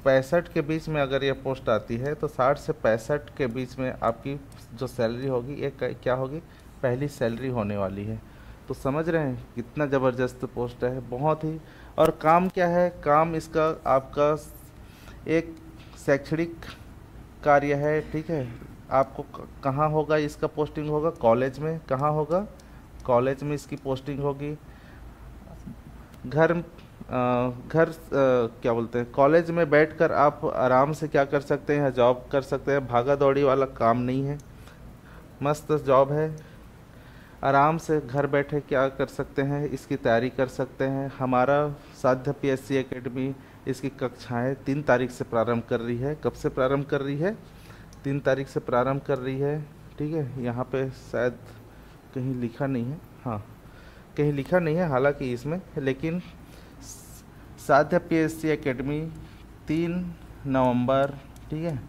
65 के बीच में अगर ये पोस्ट आती है तो 60 से 65 के बीच में आपकी जो सैलरी होगी ये क्या होगी? पहली सैलरी होने वाली है। तो समझ रहे हैं कितना ज़बरदस्त पोस्ट है, बहुत ही। और काम क्या है? काम इसका आपका एक शैक्षणिक कार्य है, ठीक है। आपको कहाँ होगा इसका पोस्टिंग? होगा कॉलेज में। कहाँ होगा? कॉलेज में इसकी पोस्टिंग होगी। क्या बोलते हैं, कॉलेज में बैठकर आप आराम से क्या कर सकते हैं? जॉब कर सकते हैं। भागा दौड़ी वाला काम नहीं है, मस्त जॉब है। आराम से घर बैठे क्या कर सकते हैं? इसकी तैयारी कर सकते हैं। हमारा साध्य PSC एकेडमी इसकी कक्षाएं 3 तारीख से प्रारंभ कर रही है। कब से प्रारंभ कर रही है? 3 तारीख से प्रारंभ कर रही है, ठीक है। यहाँ पे शायद कहीं लिखा नहीं है, हाँ कहीं लिखा नहीं है हालांकि इसमें, लेकिन साध्य PSC एकेडमी 3 नवंबर, ठीक है,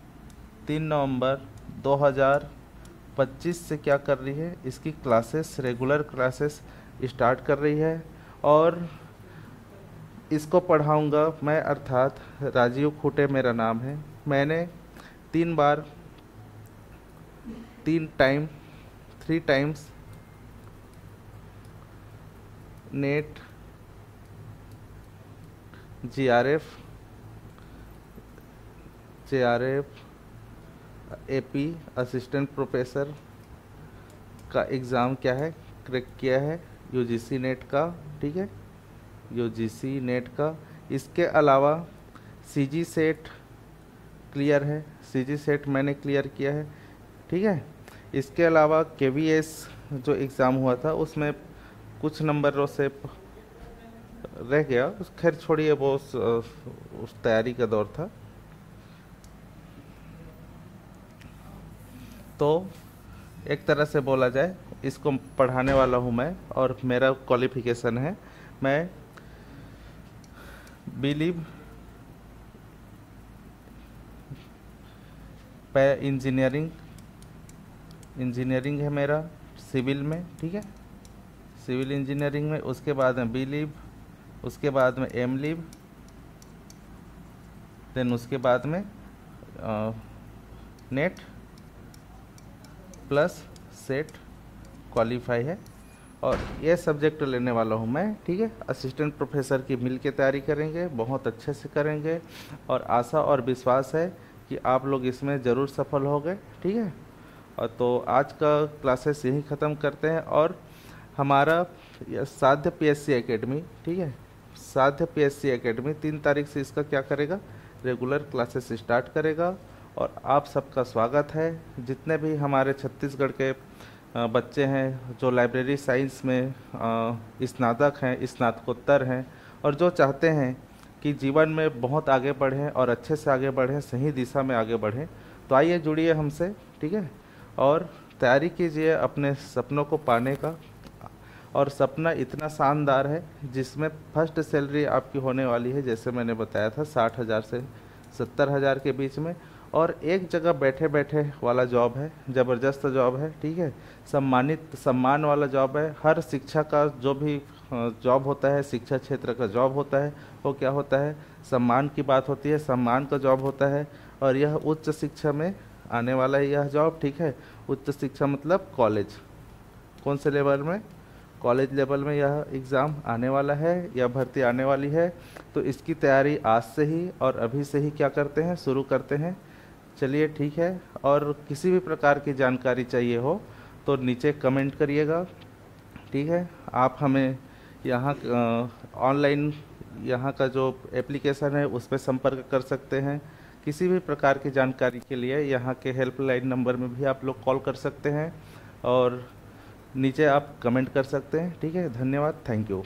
3 नवंबर 2025 से क्या कर रही है? इसकी क्लासेस, रेगुलर क्लासेस स्टार्ट कर रही है। और इसको पढ़ाऊंगा मैं, अर्थात राजीव खूटे मेरा नाम है। मैंने 3 बार 3 times net, JRF, AP assistant professor का एग्ज़ाम क्या है? क्रैक किया है यूजीसी नेट का, ठीक है, यूजीसी नेट का। इसके अलावा सीजी सेट क्लियर है, सीजी सेट मैंने क्लियर किया है, ठीक है। इसके अलावा केवीएस जो एग्ज़ाम हुआ था उसमें कुछ नंबरों से रह गया, उस खैर छोड़िए, वो उस तैयारी का दौर था। तो एक तरह से बोला जाए, इसको पढ़ाने वाला हूँ मैं, और मेरा क्वालिफिकेशन है, मैं बिलीव पे इंजीनियरिंग है मेरा सिविल में, ठीक है, सिविल इंजीनियरिंग में। उसके बाद में बिलीव, उसके बाद में एम लीव, देन उसके बाद में नेट प्लस सेट क्वालिफाई है, और ये सब्जेक्ट लेने वाला हूँ मैं, ठीक है। असिस्टेंट प्रोफेसर की मिल के तैयारी करेंगे, बहुत अच्छे से करेंगे, और आशा और विश्वास है कि आप लोग इसमें ज़रूर सफल होंगे, ठीक है। और तो आज का क्लासेस यहीं ख़त्म करते हैं, और हमारा साध्य पीएससी एकेडमी, ठीक है, साध्य पीएससी एकेडमी 3 तारीख से इसका क्या करेगा, रेगुलर क्लासेस स्टार्ट करेगा, और आप सबका स्वागत है। जितने भी हमारे छत्तीसगढ़ के बच्चे हैं जो लाइब्रेरी साइंस में स्नातक हैं, स्नातकोत्तर हैं, और जो चाहते हैं कि जीवन में बहुत आगे बढ़ें और अच्छे से आगे बढ़ें, सही दिशा में आगे बढ़ें, तो आइए जुड़िए हमसे, ठीक है, और तैयारी कीजिए अपने सपनों को पाने का। और सपना इतना शानदार है जिसमें फर्स्ट सैलरी आपकी होने वाली है, जैसे मैंने बताया था, 60,000 से 70,000 के बीच में, और एक जगह बैठे बैठे वाला जॉब है, ज़बरदस्त जॉब है, ठीक है, सम्मान वाला जॉब है। हर शिक्षा का जो भी जॉब होता है, शिक्षा क्षेत्र का जॉब होता है, वो क्या होता है, सम्मान की बात होती है, सम्मान का जॉब होता है। और यह उच्च शिक्षा में आने वाला है यह जॉब, ठीक है। उच्च शिक्षा मतलब कॉलेज, कौन से लेवल में, कॉलेज लेवल में यह एग्ज़ाम आने वाला है, यह भर्ती आने वाली है। तो इसकी तैयारी आज से ही और अभी से ही क्या करते हैं, शुरू करते हैं। चलिए ठीक है, और किसी भी प्रकार की जानकारी चाहिए हो तो नीचे कमेंट करिएगा, ठीक है। आप हमें यहाँ ऑनलाइन यहाँ का जो एप्लीकेशन है उस पर संपर्क कर सकते हैं। किसी भी प्रकार की जानकारी के लिए यहाँ के हेल्पलाइन नंबर में भी आप लोग कॉल कर सकते हैं, और नीचे आप कमेंट कर सकते हैं, ठीक है। धन्यवाद, थैंक यू।